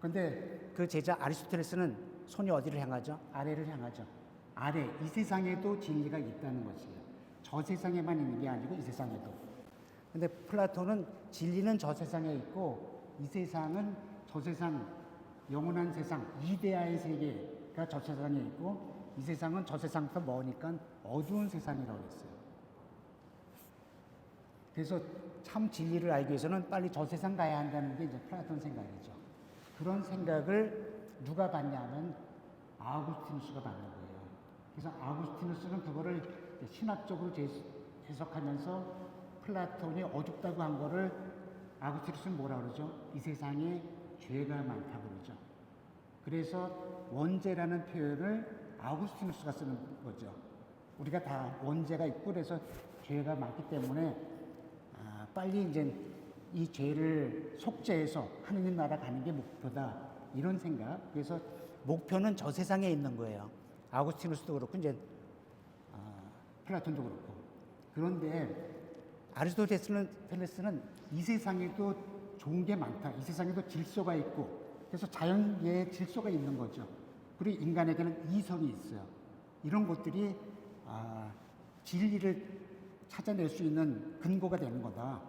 근데 그 제자 아리스토텔레스는 손이 어디를 향하죠? 아래를 향하죠. 아래, 이 세상에도 진리가 있다는 것이에요. 저 세상에만 있는 게 아니고 이 세상에도. 근데 플라톤은 진리는 저 세상에 있고 이 세상은 저 세상, 영원한 세상, 이데아의 세계가 저 세상에 있고 이 세상은 저 세상부터 머니까 어두운 세상이라고 했어요. 그래서 참 진리를 알기 위해서는 빨리 저 세상 가야 한다는 게 이제 플라톤 생각이죠. 그런 생각을 누가 받냐면 아우구스티누스가 받는 거예요. 그래서 아우구스티누스는 그거를 신학적으로 해석하면서 플라톤이 어둡다고 한 거를 아우구스티누스는 뭐라 그러죠? 이 세상에 죄가 많다고 그러죠. 그래서 원죄라는 표현을 아우구스티누스가 쓰는 거죠. 우리가 다 원죄가 있고 그래서 죄가 많기 때문에 빨리 이제 이 죄를 속죄해서 하느님 나라 가는 게 목표다. 이런 생각. 그래서 목표는 저 세상에 있는 거예요. 아우구스티누스도 그렇고 이제 플라톤도 그렇고. 그런데 아리스토텔레스는 이 세상에도 좋은 게 많다. 이 세상에도 질서가 있고 그래서 자연계에 질서가 있는 거죠. 그리고 인간에게는 이성이 있어요. 이런 것들이 진리를 찾아낼 수 있는 근거가 되는 거다.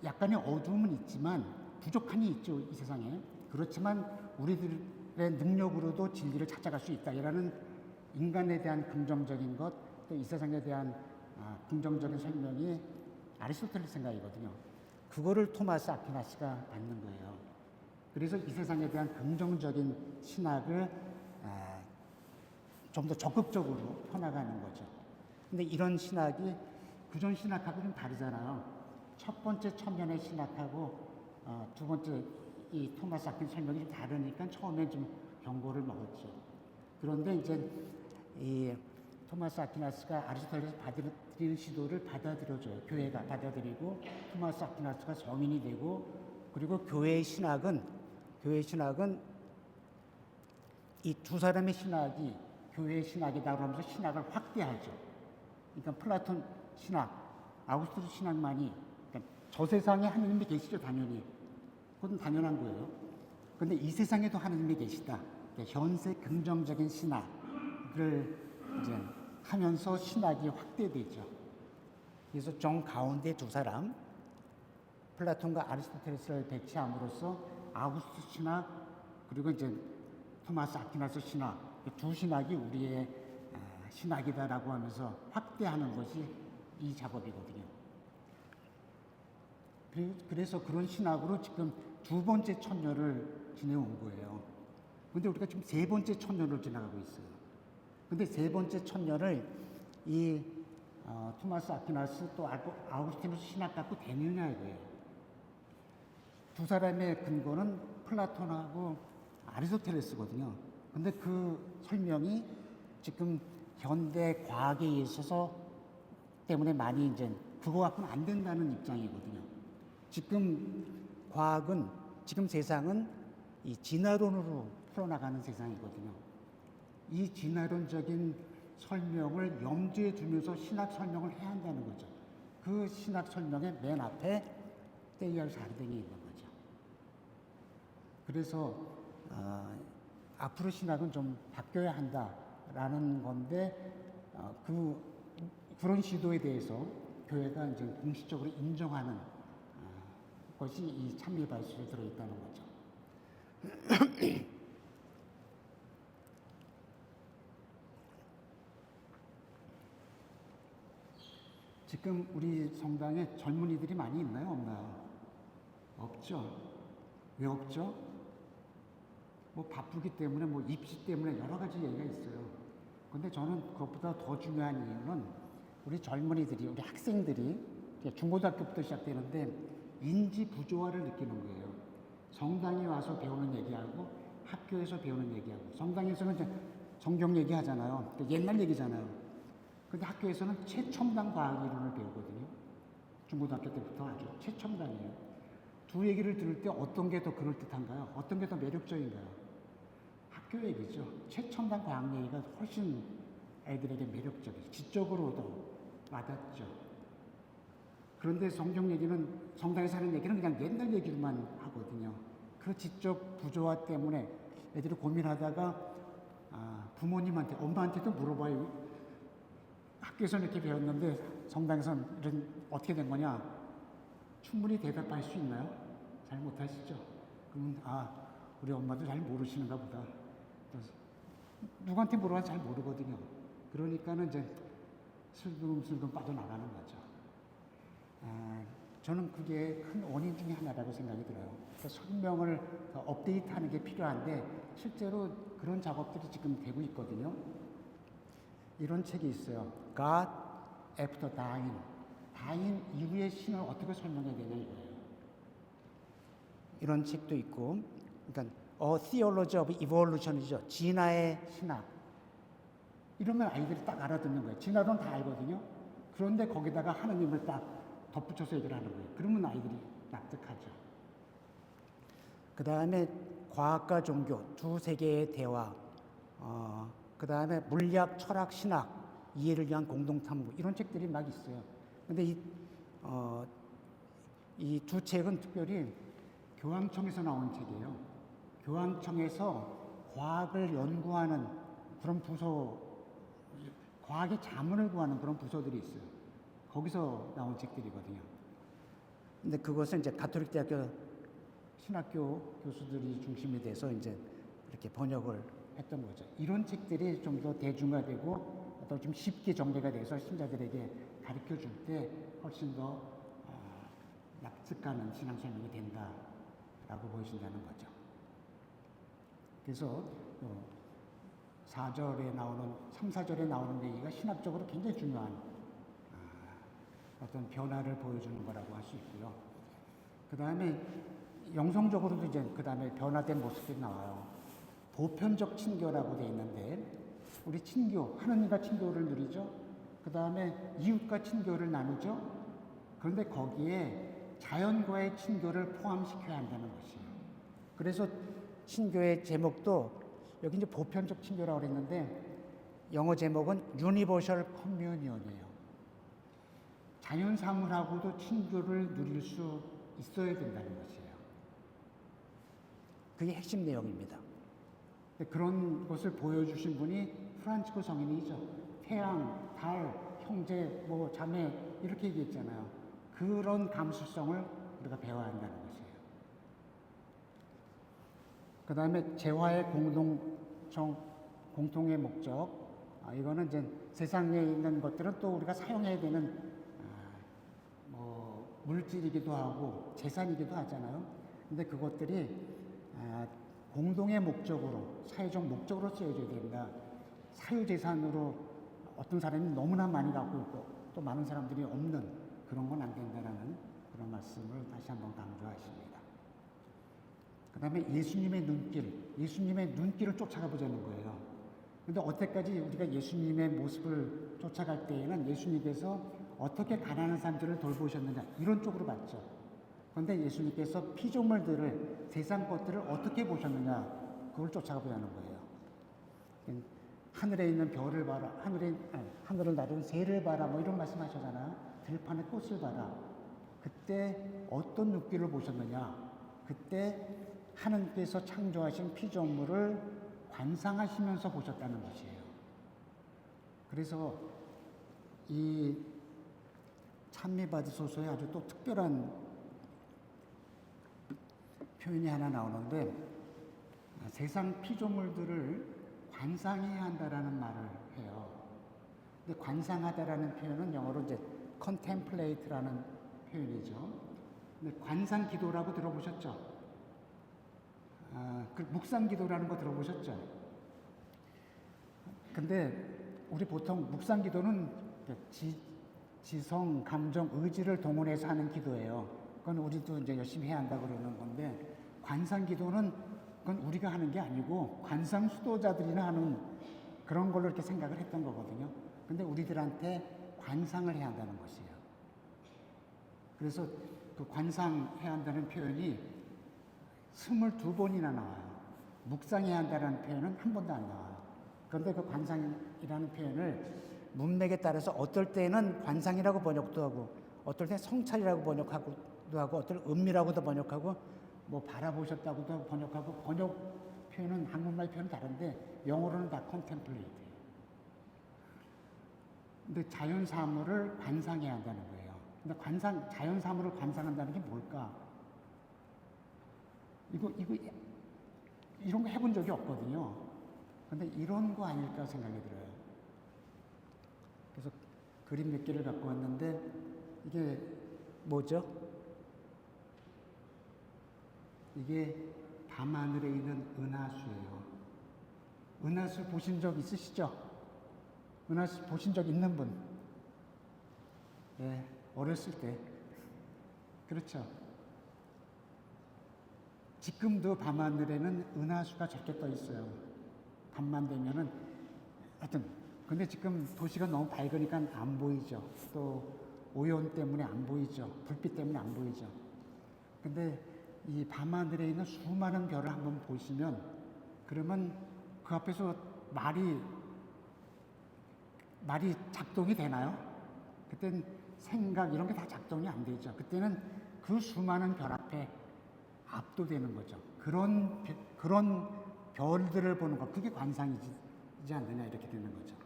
약간의 어두움은 있지만 부족함이 있죠. 이 세상에. 그렇지만 우리들의 능력으로도 진리를 찾아갈 수 있다. 이라는 인간에 대한 긍정적인 것, 또 이 세상에 대한 긍정적인 설명이 아리스토텔레스 생각이거든요. 그거를 토마스 아퀴나스가 받는 거예요. 그래서 이 세상에 대한 긍정적인 신학을 좀 더 적극적으로 펴나가는 거죠. 근데 이런 신학이 그전 신학하고 좀 다르잖아요. 첫 번째 천년의 신학하고 두 번째 이 토마스 아퀴나스 설명이 좀 다르니까 처음에 좀 경고를 먹었죠. 그런데 이제 이 토마스 아퀴나스가 아리스토텔레스 받아들이는 시도를 받아들여줘요. 교회가 받아들이고 토마스 아퀴나스가 성인이 되고, 그리고 교회의 신학은 이 두 사람의 신학이 교회의 신학이다 그러면서 신학을 확대하죠. 그러니까 플라톤 신학, 아우구스투스 신학만이, 그러니까 저 세상에 하느님이 계시죠, 당연히. 그건 당연한 거예요. 그런데 이 세상에도 하느님이 계시다. 그러니까 현세 긍정적인 신학을 이제 하면서 신학이 확대되죠. 그래서 정 가운데 두 사람, 플라톤과 아리스토텔레스를 배치함으로써 아우구스투스 신학, 그리고 이제 토마스 아퀴나스 신학, 두 신학이 우리의 신학이다라고 하면서 확대하는 것이 이 작업이거든요. 그래서 그런 신학으로 지금 두 번째 천년을 지내온 거예요. 근데 우리가 지금 세 번째 천년을 지나가고 있어요. 근데 세 번째 천년을 이 토마스 아퀴나스 또 아우구스티누스 신학 갖고 되느냐 이거예요. 두 사람의 근거는 플라톤하고 아리스토텔레스거든요. 근데 그 설명이 지금 현대 과학에 있어서 때문에 많이 이제 그거 갖고는 안 된다는 입장이거든요. 지금 과학은, 지금 세상은 이 진화론으로 풀어나가는 세상이거든요. 이 진화론적인 설명을 염두에 두면서 신학 설명을 해야 한다는 거죠. 그 신학 설명의 맨 앞에 테이알 사르댕이 있는 거죠. 그래서 앞으로 신학은 좀 바뀌어야 한다라는 건데, 그런 시도에 대해서 교회가 이제 공식적으로 인정하는 것이 이 찬미발수에 들어있다는 거죠. 지금 우리 성당에 젊은이들이 많이 있나요? 없나요? 없죠. 왜 없죠? 뭐 바쁘기 때문에, 뭐 입시 때문에 여러 가지 얘기가 있어요. 근데 저는 그것보다 더 중요한 이유는 우리 젊은이들이, 우리 학생들이 중고등학교부터 시작되는데 인지 부조화를 느끼는 거예요. 성당에 와서 배우는 얘기하고 학교에서 배우는 얘기하고, 성당에서는 이제 성경 얘기하잖아요. 옛날 얘기잖아요. 근데 학교에서는 최첨단 과학 이론을 배우거든요. 중고등학교 때부터 아주 최첨단이에요. 두 얘기를 들을 때 어떤 게 더 그럴듯한가요? 어떤 게 더 매력적인가요? 학교 얘기죠. 최첨단 과학 얘기가 훨씬 애들에게 매력적이죠. 지적으로도 와닿죠. 그런데 성경 얘기는, 성당에서 하는 얘기는 그냥 옛날 얘기만 하거든요. 그 지적 부조화 때문에 애들이 고민하다가 부모님한테, 엄마한테도 물어봐요. 학교에서는 이렇게 배웠는데 성당에서는 어떻게 된 거냐? 충분히 대답할 수 있나요? 잘 못하시죠? 그러면 우리 엄마도 잘 모르시는가 보다. 누구한테 물어봐도 잘 모르거든요. 그러니까는 이제 슬금슬금 빠져나가는 거죠. 저는 그게 큰 원인 중에 하나라고 생각이 들어요. 설명을 더 업데이트하는 게 필요한데 실제로 그런 작업들이 지금 되고 있거든요. 이런 책이 있어요. God After Dying. 다인 이후의 신을 어떻게 설명해야 되냐 이거예요. 이런 책도 있고, 그러니까 Theology of Evolution이죠. 진화의 신학. 이러면 아이들이 딱 알아듣는 거예요. 진화론 다 알거든요. 그런데 거기다가 하나님을 딱 덧붙여서 얘기를 하는 거예요. 그러면 아이들이 납득하죠. 그 다음에 과학과 종교, 두 세계의 대화, 그 다음에 물리학, 철학, 신학, 이해를 위한 공동탐구, 이런 책들이 막 있어요. 근데 이 두 책은 특별히 교황청에서 나온 책이에요. 교황청에서 과학을 연구하는 그런 부서, 과학의 자문을 구하는 그런 부서들이 있어요. 거기서 나온 책들이거든요. 근데 그것은 이제 가톨릭 대학교 신학교 교수들이 중심이 돼서 이제 이렇게 번역을 했던 거죠. 이런 책들이 좀 더 대중화되고 또 좀 쉽게 정리가 돼서 신자들에게 가르쳐 줄 때 훨씬 더 납득가는 신앙 설명이 된다라고 보여진다는 거죠. 그래서 4절에 나오는, 3, 4절에 나오는 얘기가 신학적으로 굉장히 중요한 어떤 변화를 보여주는 거라고 할 수 있고요. 그 다음에 영성적으로도 이제 그 다음에 변화된 모습들이 나와요. 보편적 친교라고 돼 있는데, 우리 친교, 하느님과 친교를 누리죠. 그 다음에 이웃과 친교를 나누죠. 그런데 거기에 자연과의 친교를 포함시켜야 한다는 것이에요. 그래서 친교의 제목도 여기 이제 보편적 친교라고 그랬는데, 영어 제목은 Universal Communion이에요. 자연 사물하고도 친교를 누릴 수 있어야 된다는 것이에요. 그게 핵심 내용입니다. 그런 것을 보여주신 분이 프란치스코 성인이죠. 태양, 달, 형제, 뭐 자매 이렇게 얘기했잖아요. 그런 감수성을 우리가 배워야 한다는 것이에요. 그 다음에 재화의 공통의 목적. 이거는 이제 세상에 있는 것들은 또 우리가 사용해야 되는 뭐 물질이기도 하고 재산이기도 하잖아요. 근데 그것들이 공동의 목적으로, 사회적 목적으로 쓰여져야 된다. 사유재산으로 어떤 사람이 너무나 많이 갖고 있고 또 많은 사람들이 없는 그런 건 안 된다라는 그런 말씀을 다시 한번 강조하십니다. 그 다음에 예수님의 눈길을 쫓아가 보자는 거예요. 근데 어때까지 우리가 예수님의 모습을 쫓아갈 때에는 예수님께서 어떻게 가난한 사람들을 돌보셨느냐 이런 쪽으로 봤죠. 그런데 예수님께서 피조물들을, 세상 것들을 어떻게 보셨느냐 그걸 쫓아가 보자는 거예요. 하늘에 있는 별을 봐라, 하늘을 나른 새를 봐라 뭐 이런 말씀하셨잖아요. 들판의 꽃을 봐라. 그때 어떤 눈길을 보셨느냐, 그때 하나님께서 창조하신 피조물을 관상하시면서 보셨다는 것이에요. 그래서 이 찬미받으소서에 아주 또 특별한 표현이 하나 나오는데, 세상 피조물들을 관상해야 한다라는 말을 해요. 근데 관상하다라는 표현은 영어로 이제 contemplate라는 표현이죠. 근데 관상 기도라고 들어보셨죠? 그 묵상 기도라는 거 들어보셨죠? 근데 우리 보통 묵상 기도는 지성, 감정, 의지를 동원해서 하는 기도예요. 그건 우리도 이제 열심히 해야 한다고 그러는 건데, 관상 기도는 그건 우리가 하는 게 아니고 관상 수도자들이나 하는 그런 걸로 이렇게 생각을 했던 거거든요. 근데 우리들한테 관상을 해야 한다는 것이에요. 그래서 그 관상해야 한다는 표현이 22번이나 나와요. 묵상해야 한다는 표현은 한 번도 안 나와요. 그런데 그 관상이라는 표현을 문맥에 따라서 어떨 때는 관상이라고 번역도 하고, 어떨 때는 성찰이라고 번역하고도 하고, 어떨 때는 은밀하고도 번역하고, 뭐 바라보셨다고도 번역하고, 번역 표현은 한국말 표현은 다른데 영어로는 다 contemplate예요. 근데 자연 사물을 관상해야 한다는 거예요. 근데 자연 사물을 관상한다는 게 뭘까? 이런 거 해본 적이 없거든요. 근데 이런 거 아닐까 생각이 들어요. 그래서 그림 몇 개를 갖고 왔는데, 이게 뭐죠? 이게 밤하늘에 있는 은하수예요. 은하수 보신 적 있으시죠? 은하수 보신 적 있는 분? 네, 어렸을 때. 그렇죠. 지금도 밤하늘에는 은하수가 저렇게 떠 있어요. 밤만 되면은, 하여튼, 근데 지금 도시가 너무 밝으니까 안 보이죠. 또, 오염 때문에 안 보이죠. 불빛 때문에 안 보이죠. 근데 이 밤하늘에 있는 수많은 별을 한번 보시면, 그러면 그 앞에서 말이 작동이 되나요? 그때는 생각 이런 게 다 작동이 안 되죠. 그때는 그 수많은 별 앞에 압도되는 거죠. 그런 별들을 보는 것, 그게 관상이지 않느냐 이렇게 되는 거죠.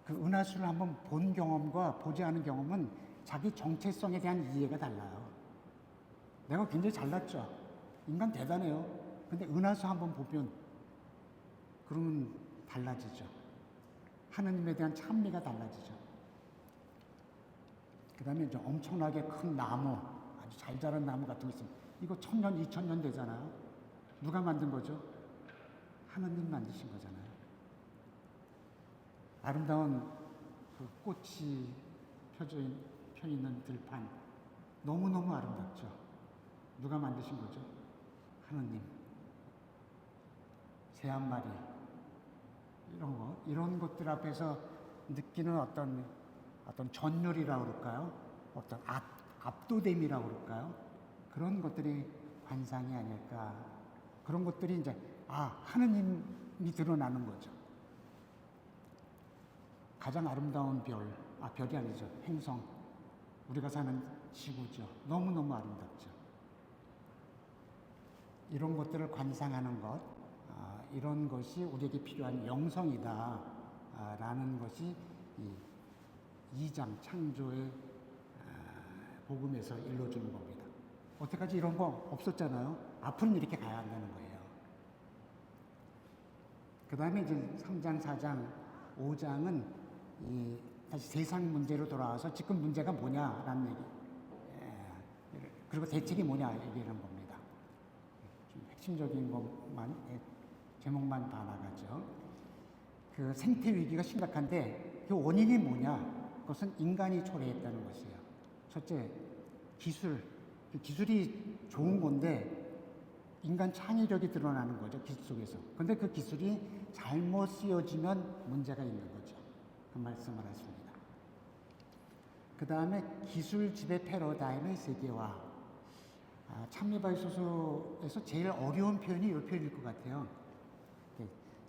그 은하수를 한번 본 경험과 보지 않은 경험은 자기 정체성에 대한 이해가 달라요. 내가 굉장히 잘났죠. 인간 대단해요. 근데 은하수 한번 보면 그러면 달라지죠. 하느님에 대한 찬미가 달라지죠. 그 다음에 이제 엄청나게 큰 나무, 아주 잘 자란 나무 같은 거 있으면 이거 1000년, 2000년 되잖아요. 누가 만든 거죠? 하느님 만드신 거잖아요. 아름다운 그 꽃이 펴 있는 들판, 너무너무 아름답죠. 누가 만드신 거죠? 하느님. 새 한 마리. 이런 것들 앞에서 느끼는 어떤 전율이라고 그럴까요? 어떤 압도됨이라고 그럴까요? 그런 것들이 관상이 아닐까. 그런 것들이 이제, 하느님이 드러나는 거죠. 가장 아름다운 별이 아니죠. 행성. 우리가 사는 지구죠. 너무너무 아름답죠. 이런 것들을 관상하는 것, 이런 것이 우리에게 필요한 영성이다 라는 것이 이 2장 창조의 복음에서 일러주는 겁니다. 어때까지 이런 거 없었잖아요. 앞으로는 이렇게 가야 한다는 거예요. 그 다음에 이제 3장, 4장, 5장은 다시 세상 문제로 돌아와서 지금 문제가 뭐냐라는 얘기, 그리고 대책이 뭐냐 얘기하는 겁니다. 좀 핵심적인 것만, 제목만 봐나가죠. 그 생태 위기가 심각한데 그 원인이 뭐냐? 그것은 인간이 초래했다는 것이에요. 첫째, 기술이 좋은 건데 인간 창의력이 드러나는 거죠. 기술 속에서. 근데 그 기술이 잘못 쓰여지면 문제가 있는 거죠. 그 말씀을 하십니다. 그 다음에 기술 지배 패러다임의 세계화. 찬미바이 소설에서 제일 어려운 표현이 이 표현일 것 같아요.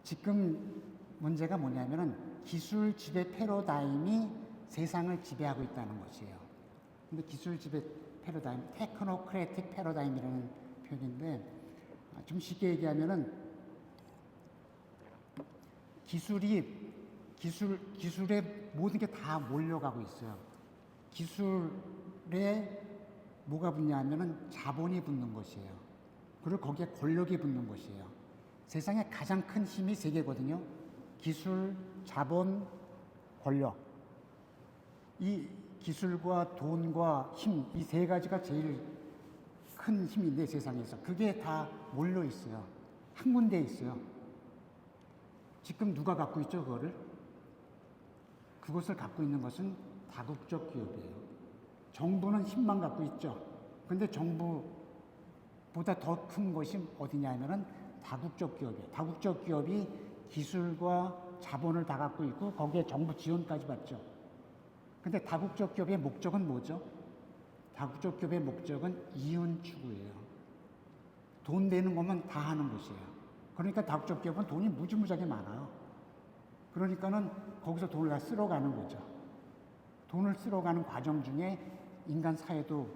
지금 문제가 뭐냐면은 기술 지배 패러다임이 세상을 지배하고 있다는 것이에요. 근데 기술 지배 패러다임, 테크노크래틱 패러다임이라는 표현인데, 좀 쉽게 얘기하면은 기술에 모든 게 다 몰려가고 있어요. 기술에 뭐가 붙냐 하면은 자본이 붙는 것이에요. 그리고 거기에 권력이 붙는 것이에요. 세상에 가장 큰 힘이 세 개거든요. 기술, 자본, 권력. 이 기술과 돈과 힘, 이 세 가지가 제일 큰 힘인데 세상에서 그게 다 몰려 있어요. 한 군데에 있어요. 지금 누가 갖고 있죠, 그거를? 그것을 갖고 있는 것은 다국적 기업이에요. 정부는 힘만 갖고 있죠. 근데 정부보다 더 큰 것이 어디냐 하면은 다국적 기업이에요. 다국적 기업이 기술과 자본을 다 갖고 있고 거기에 정부 지원까지 받죠. 근데 다국적 기업의 목적은 뭐죠? 다국적 기업의 목적은 이윤 추구예요. 돈 되는 것만 다 하는 것이에요. 그러니까 다국적 기업은 돈이 무지무지하게 많아요. 그러니까는 거기서 돈을 다 쓸어가는 거죠. 돈을 쓸어가는 과정 중에 인간 사회도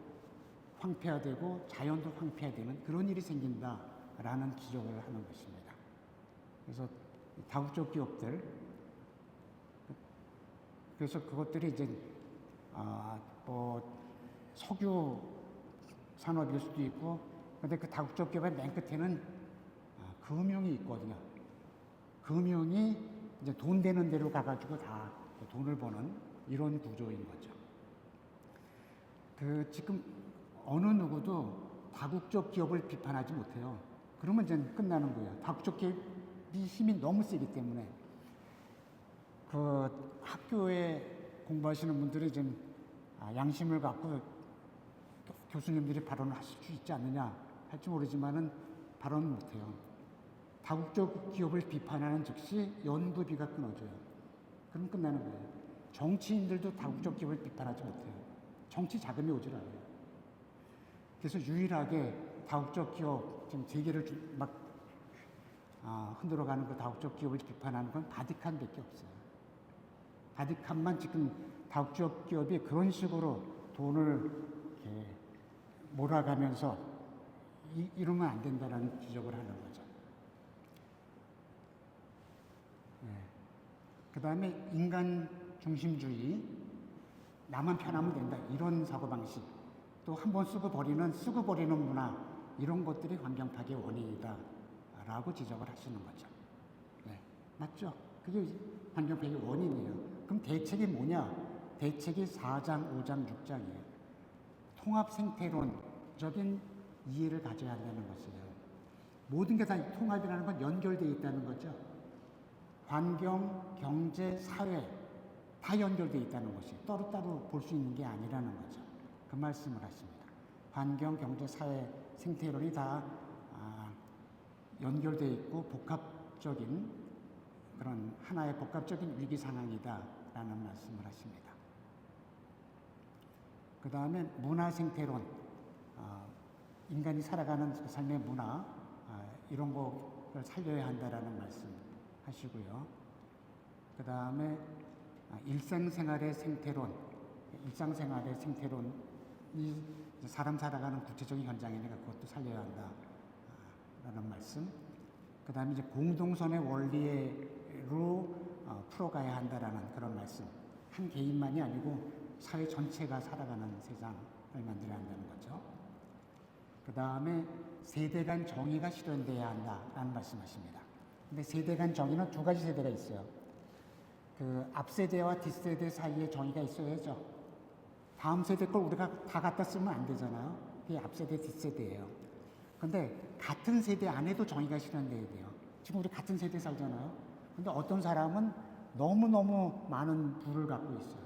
황폐화되고 자연도 황폐화되는 그런 일이 생긴다라는 지적을 하는 것입니다. 그래서 다국적 기업들, 그래서 그것들이 이제 석유 산업일 수도 있고, 근데 그 다국적 기업의 맨 끝에는 금융이 있거든요. 금융이 이제 돈 되는 대로 가가지고 다 돈을 버는 이런 구조인 거죠. 지금 어느 누구도 다국적 기업을 비판하지 못해요. 그러면 이제 끝나는 거예요. 다국적 기업이 힘이 너무 세기 때문에. 학교에 공부하시는 분들이 좀 양심을 갖고 교수님들이 발언을 하실 수 있지 않느냐 할지 모르지만은 발언을 못해요. 다국적 기업을 비판하는 즉시 연구비가 끊어져요. 그럼 끝나는 거예요. 정치인들도 다국적 기업을 비판하지 못해요. 정치 자금이 오질 않아요. 그래서 유일하게 다국적 기업, 지금 세계를 막 흔들어가는 그 다국적 기업을 비판하는 건 바티칸밖에 없어요. 바티칸만 지금 다국적 기업이 그런 식으로 돈을 이렇게 몰아가면서 이러면 안 된다라는 지적을 하는 거죠. 그 다음에 인간 중심주의, 나만 편하면 된다 이런 사고방식, 또 한 번 쓰고 버리는 문화, 이런 것들이 환경 파괴의 원인이다 라고 지적을 하시는 거죠. 맞죠? 그게 환경 파괴의 원인이에요. 그럼 대책이 뭐냐? 대책이 4장, 5장, 6장이에요. 통합 생태론적인 이해를 가져야 한다는 것이에요. 모든 게 다 통합이라는 건 연결되어 있다는 거죠. 환경, 경제, 사회 다 연결되어 있다는 것이 따로따로 볼 수 있는 게 아니라는 거죠. 그 말씀을 하십니다. 환경, 경제, 사회, 생태론이 다 연결되어 있고 복합적인 그런 하나의 복합적인 위기 상황이다라는 말씀을 하십니다. 그 다음에 문화 생태론, 인간이 살아가는 그 삶의 문화, 이런 거를 살려야 한다라는 말씀 하시고요. 그 다음에 일상생활의 생태론, 일상생활의 생태론이 사람 살아가는 구체적인 현장이니까 그것도 살려야 한다라는 말씀. 그 다음에 이제 공동선의 원리로 풀어가야 한다라는 그런 말씀. 한 개인만이 아니고 사회 전체가 살아가는 세상을 만들어야 한다는 거죠. 그 다음에 세대 간 정의가 실현돼야 한다라는 말씀하십니다. 근데 세대 간 정의는 두 가지 세대가 있어요. 그 앞세대와 뒷세대 사이에 정의가 있어야죠. 다음 세대 걸 우리가 다 갖다 쓰면 안 되잖아요. 그게 앞세대, 뒷세대예요. 근데 같은 세대 안에도 정의가 실현돼야 돼요. 지금 우리 같은 세대 살잖아요. 근데 어떤 사람은 너무너무 많은 부를 갖고 있어요.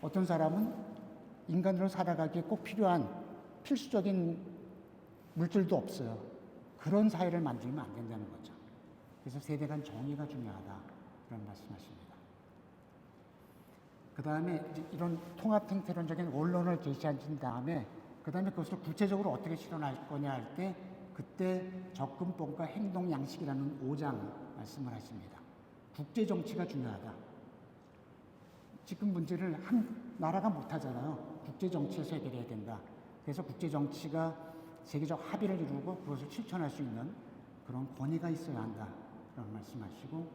어떤 사람은 인간으로 살아가기에 꼭 필요한 필수적인 물질도 없어요. 그런 사회를 만들면 안 된다는 거죠. 그래서 세대 간 정의가 중요하다. 그런 말씀하십니다. 그 다음에 이런 통합 생태론적인 원론을 제시하신 다음에 그 다음에 그것을 구체적으로 어떻게 실현할 거냐 할 때 그때 접근법과 행동 양식이라는 5장 말씀을 하십니다. 국제 정치가 중요하다. 지금 문제를 한 나라가 못하잖아요. 국제 정치에서 해결해야 된다. 그래서 국제 정치가 세계적 합의를 이루고 그것을 실천할 수 있는 그런 권위가 있어야 한다. 그런 말씀하시고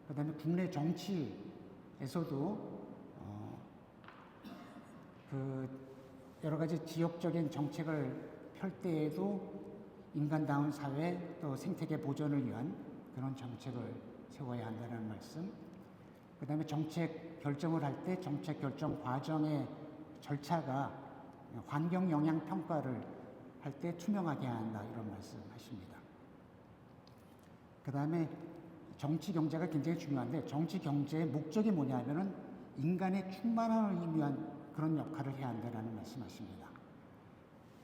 그 다음에 국내 정치에서도 그 여러 가지 지역적인 정책을 펼 때에도 인간다운 사회 또 생태계 보존을 위한 그런 정책을 세워야 한다는 말씀. 그 다음에 정책 결정을 할 때 정책 결정 과정의 절차가 환경 영향 평가를 할 때 투명하게 해야 한다. 이런 말씀 하십니다. 그 다음에 정치 경제가 굉장히 중요한데 정치 경제의 목적이 뭐냐면은 인간의 충만함을 위한 그런 역할을 해야 한다는 말씀하십니다.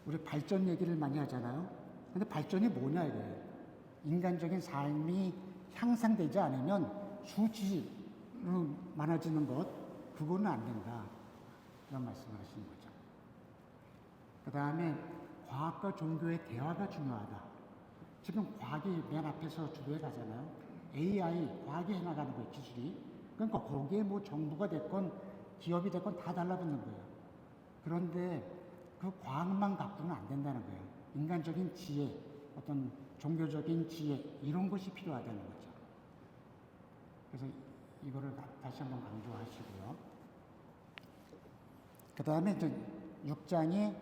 우리 발전 얘기를 많이 하잖아요. 근데 발전이 뭐냐 이거예요. 인간적인 삶이 향상되지 않으면 수치로 많아지는 것, 그거는 안 된다. 이런 말씀을 하시는 거죠. 그 다음에 과학과 종교의 대화가 중요하다. 지금 과학이 맨 앞에서 주도해 가잖아요. AI, 과학이 해나가는 거예요, 기술이. 그러니까 거기에 뭐 정부가 됐건 기업이 됐건 다 달라붙는 거예요. 그런데 그 과학만 갖고는 안 된다는 거예요. 인간적인 지혜, 어떤 종교적인 지혜, 이런 것이 필요하다는 거죠. 그래서 이거를 다시 한번 강조하시고요. 그 다음에 이제 6장이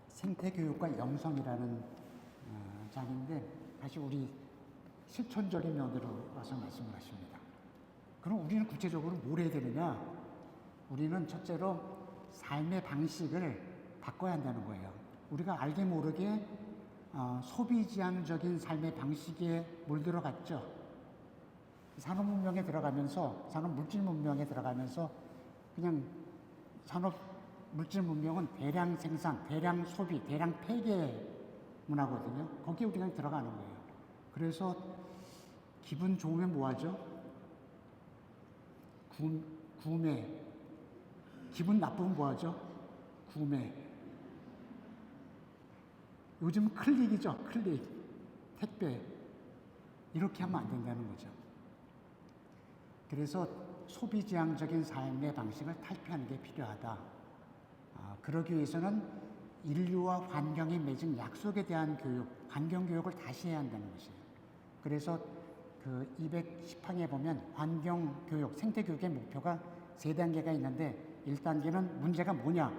생태교육과 영성이라는 장인데 다시 우리 실천적인 면으로 와서 말씀을 하십니다. 그럼 우리는 구체적으로 뭘 해야 되느냐? 우리는 첫째로 삶의 방식을 바꿔야 한다는 거예요. 우리가 알게 모르게 소비지향적인 삶의 방식에 물들어갔죠. 산업 문명에 들어가면서 산업 물질 문명에 들어가면서 그냥 산업 물질 문명은 대량 생산, 대량 소비, 대량 폐기 문화거든요. 거기에 우리가 들어가는 거예요. 그래서 기분 좋으면 뭐 하죠? 구매. 기분 나쁘면 뭐 하죠? 구매. 요즘 클릭이죠. 클릭. 택배. 이렇게 하면 안 된다는 거죠. 그래서 소비지향적인 삶의 방식을 탈피하는 게 필요하다. 그러기 위해서는 인류와 환경이 맺은 약속에 대한 교육, 환경교육을 다시 해야 한다는 것이에요. 그래서 그 210항에 보면 환경교육, 생태교육의 목표가 3단계가 있는데 1단계는 문제가 뭐냐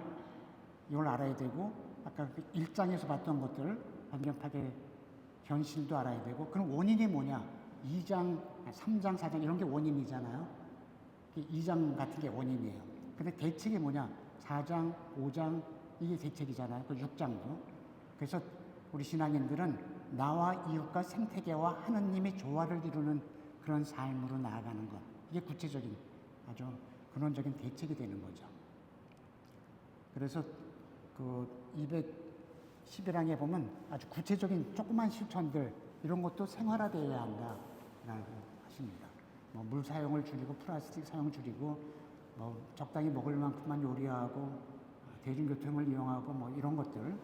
이걸 알아야 되고 아까 1장에서 봤던 것들 환경파괴 현실도 알아야 되고 그럼 원인이 뭐냐 2장, 3장, 4장 이런 게 원인이잖아요. 2장 같은 게 원인이에요. 근데 대책이 뭐냐 4장, 5장 이게 대책이잖아요. 그 6장도. 그래서 우리 신앙인들은 나와 이웃과 생태계와 하느님의 조화를 이루는 그런 삶으로 나아가는 것. 이게 구체적인 아주 근원적인 대책이 되는 거죠. 그래서 그 211항에 보면 아주 구체적인 조그만 실천들 이런 것도 생활화되어야 한다라고 하십니다. 뭐 물 사용을 줄이고 플라스틱 사용 줄이고 뭐 적당히 먹을 만큼만 요리하고 대중교통을 이용하고 뭐 이런 것들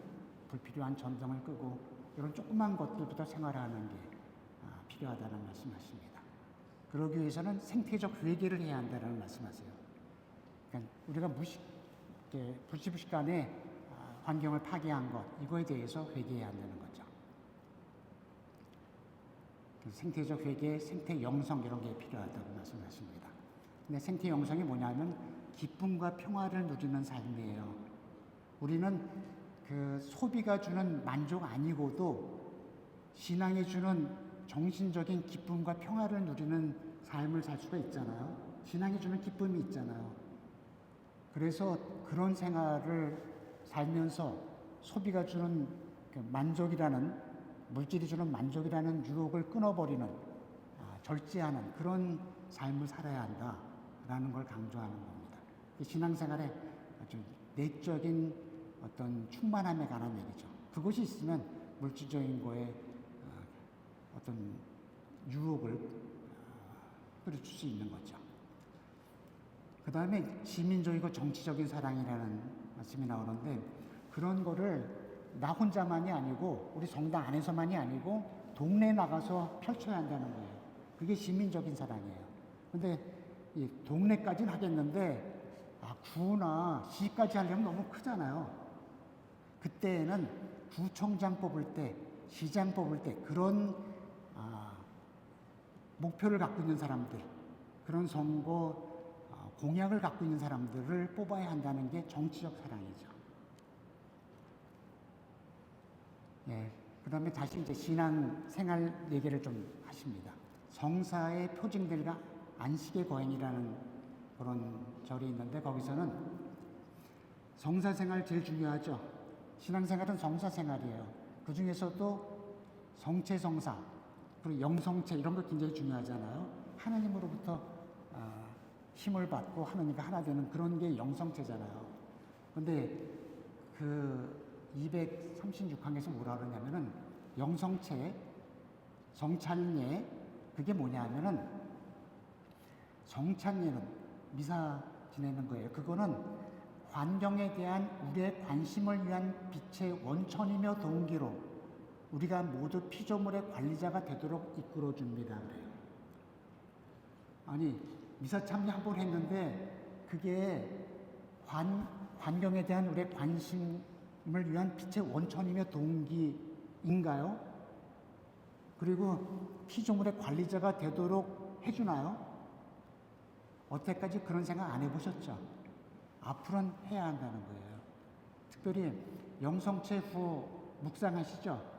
불필요한 전등을 끄고 이런 조그만 것들부터 생활화하는 게 필요하다는 말씀하십니다. 그러기 위해서는 생태적 회개를 해야 한다는 말씀하세요. 그러니까 우리가 불시불시간에 환경을 파괴한 것 이거에 대해서 회개해야 한다는 거죠. 생태적 회개, 생태 영성 이런 게 필요하다고 말씀하십니다. 근데 생태 영성이 뭐냐면 기쁨과 평화를 누리는 삶이에요. 우리는 그 소비가 주는 만족 아니고도 신앙이 주는 정신적인 기쁨과 평화를 누리는 삶을 살 수가 있잖아요. 신앙이 주는 기쁨이 있잖아요. 그래서 그런 생활을 살면서 소비가 주는 그 만족이라는 물질이 주는 만족이라는 유혹을 끊어버리는 절제하는 그런 삶을 살아야 한다라는 걸 강조하는 겁니다. 신앙생활의 아주 내적인 어떤 충만함에 관한 얘기죠. 그것이 있으면 물질적인 거에 어떤 유혹을 뿌려줄 수 있는 거죠. 그 다음에 시민적이고 정치적인 사랑이라는 말씀이 나오는데 그런 거를 나 혼자만이 아니고 우리 성당 안에서만이 아니고 동네에 나가서 펼쳐야 한다는 거예요. 그게 시민적인 사랑이에요. 근데 이 동네까지는 하겠는데 구나 시까지 하려면 너무 크잖아요. 그때는 구청장 뽑을 때, 시장 뽑을 때 그런 목표를 갖고 있는 사람들, 그런 선거 공약을 갖고 있는 사람들을 뽑아야 한다는 게 정치적 사랑이죠. 예, 그 다음에 다시 이제 신앙생활 얘기를 좀 하십니다. 성사의 표징들과 안식의 거행이라는 그런 절이 있는데 거기서는 성사생활 제일 중요하죠. 신앙생활은 성사생활이에요. 그 중에서도 성체성사 그리고 영성체 이런 거 굉장히 중요하잖아요. 하나님으로부터 힘을 받고 하나님과 하나 되는 그런 게 영성체잖아요. 근데 그 236항에서 뭐라 그러냐면은 영성체, 성찬례 그게 뭐냐면은 성찬례는 미사 지내는 거예요. 그거는 환경에 대한 우리의 관심을 위한 빛의 원천이며 동기로 우리가 모두 피조물의 관리자가 되도록 이끌어 줍니다. 그래요. 아니 미사 참여 한 번 했는데 그게 환경에 대한 우리의 관심을 위한 빛의 원천이며 동기인가요? 그리고 피조물의 관리자가 되도록 해주나요? 어때까지 그런 생각 안 해보셨죠? 앞으로는 해야 한다는 거예요. 특별히 영성체 후 묵상하시죠?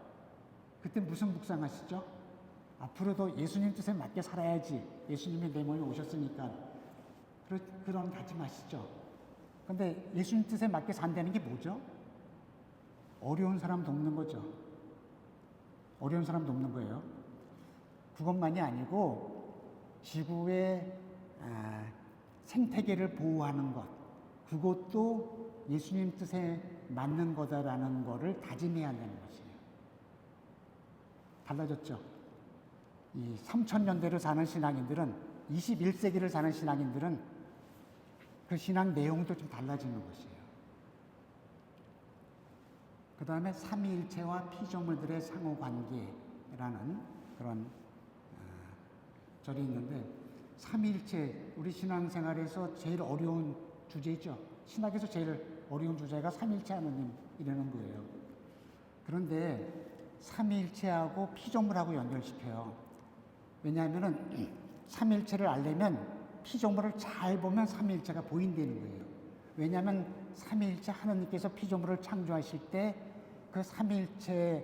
그때 무슨 묵상하시죠? 앞으로도 예수님 뜻에 맞게 살아야지. 예수님이 내 몸에 오셨으니까. 그런 다짐하시죠. 근데 예수님 뜻에 맞게 산다는 게 뭐죠? 어려운 사람 돕는 거죠. 어려운 사람 돕는 거예요. 그것만이 아니고 지구의 생태계를 보호하는 것. 그것도 예수님 뜻에 맞는 거다라는 거를 다짐해야 한다는 것이에요. 달라졌죠? 이 3000년대를 사는 신앙인들은 21세기를 사는 신앙인들은 그 신앙 내용도 좀 달라지는 것이에요. 그 다음에 삼위일체와 피조물들의 상호관계라는 그런 절이 있는데 삼위일체 우리 신앙생활에서 제일 어려운 주제죠. 신학에서 제일 어려운 주제가 삼위일체 하나님이라는 거예요. 그런데 삼위일체하고 피조물하고 연결시켜요. 왜냐하면은 삼위일체를 알려면 피조물을 잘 보면 삼위일체가 보인다는 거예요. 왜냐하면 삼위일체 하나님께서 피조물을 창조하실 때 그 삼위일체적인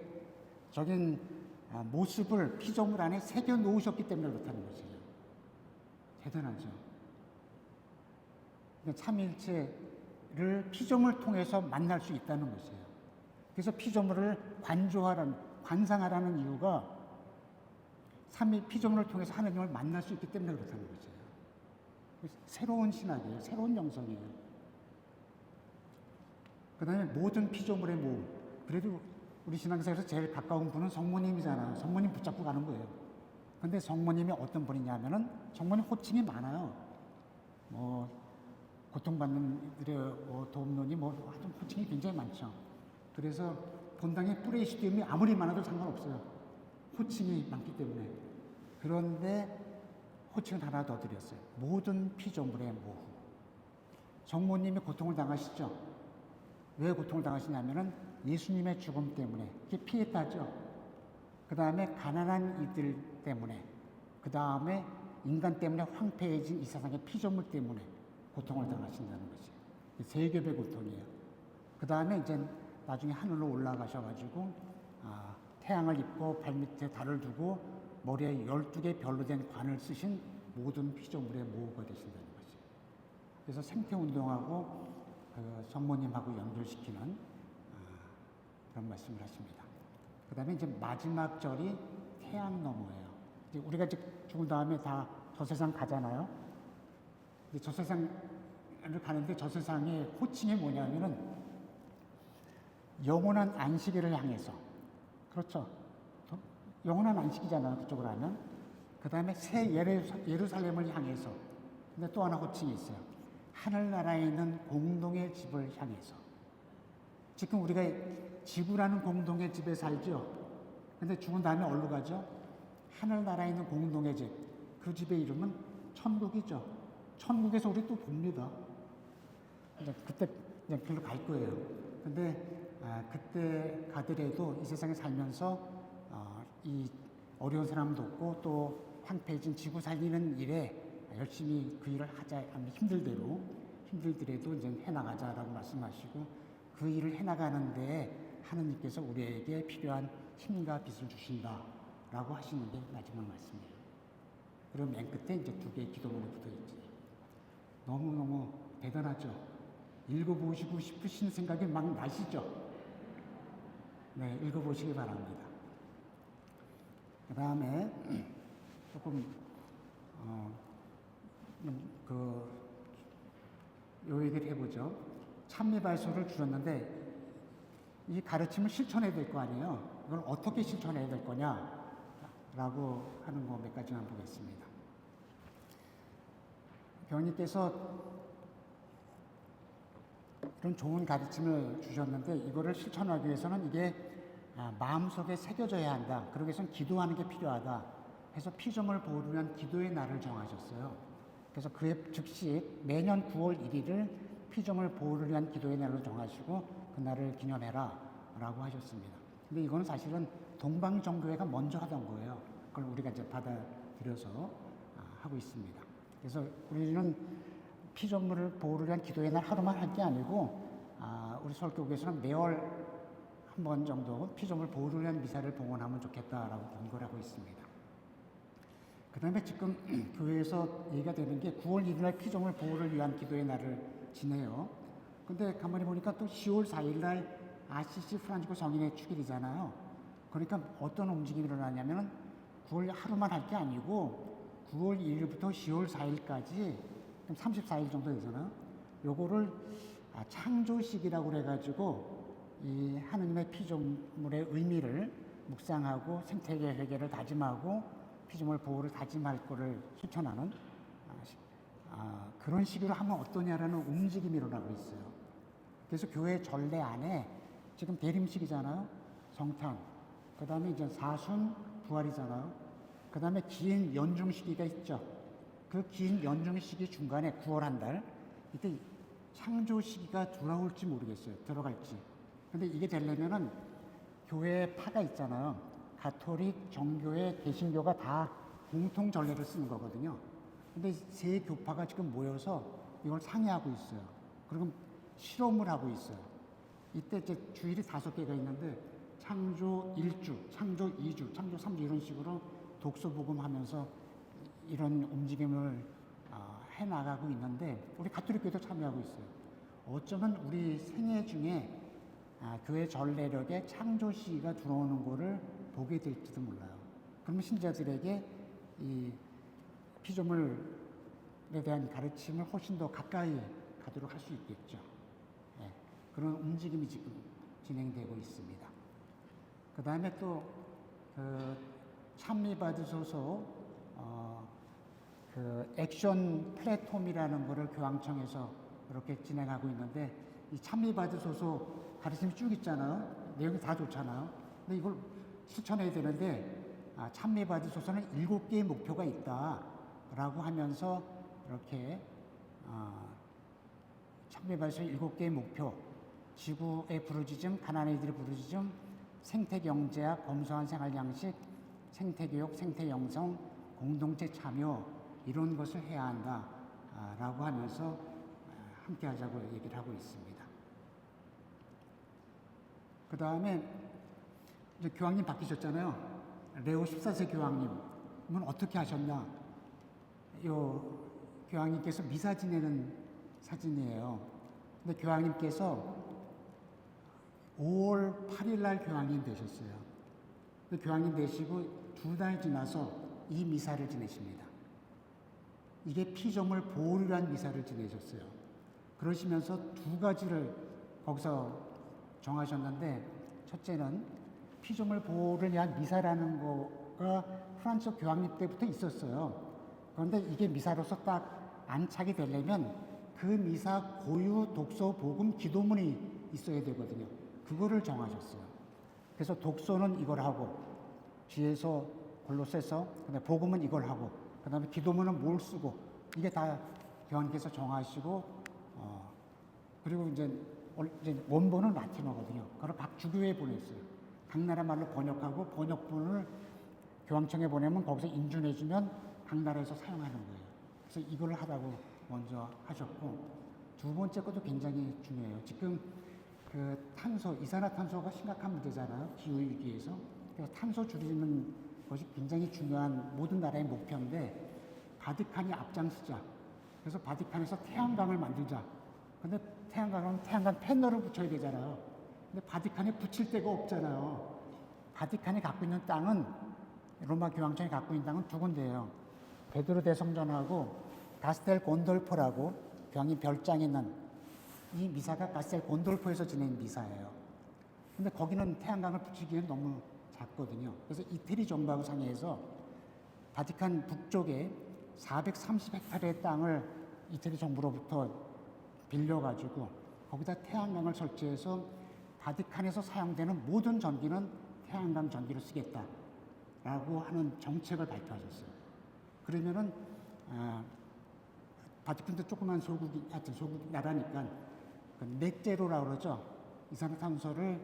모습을 피조물 안에 새겨 놓으셨기 때문에 그렇다는 것이에요. 대단하죠. 삼위일체를 피조물 통해서 만날 수 있다는 것이에요. 그래서 피조물을 관상하라는 이유가 피조물을 통해서 하나님을 만날 수 있기 때문에 그렇다는 거죠. 새로운 신학이에요. 새로운 영성이에요. 그 다음에 모든 피조물의 모음. 그래도 우리 신앙생활에서 제일 가까운 분은 성모님이잖아요. 성모님 붙잡고 가는 거예요. 근데 성모님이 어떤 분이냐면은 성모님 호칭이 많아요. 뭐 고통받는 이들의 도움론이 뭐 하여튼 호칭이 굉장히 많죠. 그래서 본당에 뿌레시디움이 아무리 많아도 상관없어요. 호칭이 많기 때문에. 그런데 호칭을 하나 더 드렸어요. 모든 피조물의 모후. 성모님이 고통을 당하시죠. 왜 고통을 당하시냐면은 예수님의 죽음 때문에. 그게 피에타죠. 그 다음에 가난한 이들 때문에. 그 다음에 인간 때문에 황폐해진 이 세상의 피조물 때문에 고통을 당하신다는 거지. 세 겹의 고통이에요. 그 다음에 이제 나중에 하늘로 올라가셔가지고 태양을 입고 발밑에 달을 두고 머리에 12개 별로 된 관을 쓰신 모든 피조물의 모후가 되신다는 거지. 그래서 생태운동하고 그 성모님하고 연결시키는 그런 말씀을 하십니다. 그 다음에 이제 마지막 절이 태양 너머예요. 이제 우리가 이제 죽은 다음에 다 저 세상 가잖아요. 근데 저 세상을 가는데 저 세상의 호칭이 뭐냐면은 영원한 안식일을 향해서. 그렇죠. 영원한 안식이잖아요. 그쪽으로 하면. 그 다음에 새 예루살렘을 향해서. 근데 또 하나 호칭이 있어요. 하늘나라에 있는 공동의 집을 향해서. 지금 우리가 지구라는 공동의 집에 살죠. 근데 죽은 다음에 어디로 가죠? 하늘나라에 있는 공동의 집. 그 집의 이름은 천국이죠. 천국에서 우리 또 봅니다. 이제 그때 그냥 길로 갈 거예요. 근데 그때 가더라도 이 세상에 살면서 이 어려운 사람도 없고 또 황폐해진 지구 살리는 일에 열심히 그 일을 하자 하면 힘들더라도 이제 해나가자라고 말씀하시고 그 일을 해나가는데 하느님께서 우리에게 필요한 힘과 빛을 주신다라고 하시는 게 마지막 말씀이에요. 그럼 맨 끝에 이제 2개의 기도문이 붙어 있지. 너무너무 대단하죠. 읽어보시고 싶으신 생각이 막 나시죠. 네, 읽어보시기 바랍니다. 그 다음에 조금 요 얘기를 해보죠. 찬미발소를 주셨는데 이 가르침을 실천해야 될 거 아니에요. 이걸 어떻게 실천해야 될 거냐 라고 하는 거 몇 가지만 보겠습니다. 교수님께서 이런 좋은 가르침을 주셨는데 이거를 실천하기 위해서는 이게 마음속에 새겨져야 한다. 그러기 위해서는 기도하는 게 필요하다. 해서 피조물 보호를 위한 기도의 날을 정하셨어요. 그래서 그에 즉시 매년 9월 1일을 피조물 보호를 위한 기도의 날로 정하시고 그 날을 기념해라 라고 하셨습니다. 근데 이거는 사실은 동방정교회가 먼저 하던 거예요. 그걸 우리가 이제 받아들여서 하고 있습니다. 그래서 우리는 피조물을 보호를 위한 기도의 날 하루만 할 게 아니고 우리 서울교회에서는 매월 한 번 정도 피조물 보호를 위한 미사를 봉헌하면 좋겠다라고 권고를 하고 있습니다. 그 다음에 지금 교회에서 얘기가 되는 게 9월 1일 날 피조물 보호를 위한 기도의 날을 지내요. 근데 가만히 보니까 또 10월 4일 날 아시시 프란치스코 성인의 축일이잖아요. 그러니까 어떤 움직임이 일어나냐면 9월 하루만 할 게 아니고 9월 1일부터 10월 4일까지 34일 정도 되잖아요. 요거를 창조식이라고 그래가지고 이 하느님의 피조물의 의미를 묵상하고 생태계 회개를 다짐하고 피조물 보호를 다짐할 거를 실천하는 그런 식으로 하면 어떠냐라는 움직임이 일어나고 있어요. 그래서 교회 전례 안에 지금 대림식이잖아요. 성탄. 그 다음에 이제 사순 부활이잖아요. 그 다음에 긴 연중 시기가 있죠. 그 긴 연중 시기 중간에 9월 한 달, 이때 창조 시기가 돌아올지 모르겠어요. 들어갈지. 근데 이게 되려면은 교회에 파가 있잖아요. 가톨릭, 정교회, 개신교가 다 공통 전례를 쓰는 거거든요. 근데 세 교파가 지금 모여서 이걸 상의하고 있어요. 그리고 실험을 하고 있어요. 이때 이제 주일이 5개가 있는데 창조 1주, 창조 2주, 창조 3주 이런 식으로 독서복음하면서 이런 움직임을 해나가고 있는데 우리 가톨릭교회도 참여하고 있어요. 어쩌면 우리 생애 중에 교회 전례력에 창조 시기가 들어오는 거를 보게 될지도 몰라요. 그러면 신자들에게 이 피조물에 대한 가르침을 훨씬 더 가까이 가도록 할 수 있겠죠. 예, 그런 움직임이 지금 진행되고 있습니다. 그 다음에 또 찬미받으소서 액션 플랫폼이라는 거를 교황청에서 그렇게 진행하고 있는데, 이 찬미받으소서 가르침이 쭉 있잖아요. 내용이 다 좋잖아요. 근데 이걸 실천해야 되는데, 찬미받으소서는 7개의 목표가 있다라고 하면서 이렇게 찬미받으소서 7개의 목표, 지구의 부르짖음, 가난한 이들의 부르짖음, 생태경제학, 검소한 생활양식, 생태교육, 생태영성, 공동체 참여, 이런 것을 해야 한다라고 하면서 함께 하자고 얘기를 하고 있습니다. 그 다음에 이제 교황님 바뀌셨잖아요. 레오 14세 교황님은 어떻게 하셨냐? 요 교황님께서 미사 지내는 사진이에요. 근데 교황님께서 5월 8일 날 교황님 되셨어요. 근데 교황님 되시고 2달 지나서 이 미사를 지내십니다. 이게 피조물 보호를 위한 미사를 지내셨어요. 그러시면서 2가지를 거기서 정하셨는데, 첫째는 피조물 보호를 위한 미사라는 거가 프란츠 교황님 때부터 있었어요. 그런데 이게 미사로서 딱 안착이 되려면 그 미사 고유, 독서, 복음, 기도문이 있어야 되거든요. 그거를 정하셨어요. 그래서 독서는 이걸 하고, 뒤에서 골로새서, 그다음에 복음은 이걸 하고, 그다음에 기도문은 뭘 쓰고, 이게 다 교황님께서 정하시고, 그리고 이제 원본은 라틴어거든요. 그걸 각 주교에 보냈어요. 각 나라 말로 번역하고, 번역본을 교황청에 보내면 거기서 인준해주면 각 나라에서 사용하는 거예요. 그래서 이걸 하라고 먼저 하셨고, 2번째 것도 굉장히 중요해요. 지금 탄소, 이산화탄소가 심각한 문제잖아요. 기후위기에서. 그래서 탄소 줄이는 것이 굉장히 중요한 모든 나라의 목표인데, 바티칸이 앞장서자. 그래서 바티칸에서 태양광을 만들자. 근데 태양광은 태양광 패널을 붙여야 되잖아요. 근데 바티칸에 붙일 데가 없잖아요. 바티칸이 갖고 있는 땅은, 로마 교황청이 갖고 있는 땅은 2군데예요. 베드로 대성전하고 가스텔 곤돌포라고 교황님 별장이 있는 이 미사가 가스텔 곤돌포에서 지낸 미사예요. 근데 거기는 태양광을 붙이기엔 너무 작거든요. 그래서 이태리 정부하고 상의해서 바티칸 북쪽에 430헥타르의 땅을 이태리 정부로부터 빌려가지고 거기다 태양광을 설치해서 바티칸에서 사용되는 모든 전기는 태양광 전기로 쓰겠다라고 하는 정책을 발표하셨어요. 그러면은 바티칸도 조그만 소국이, 하여튼 소국 나라니까 넷제로라고 그러죠. 이산화탄소를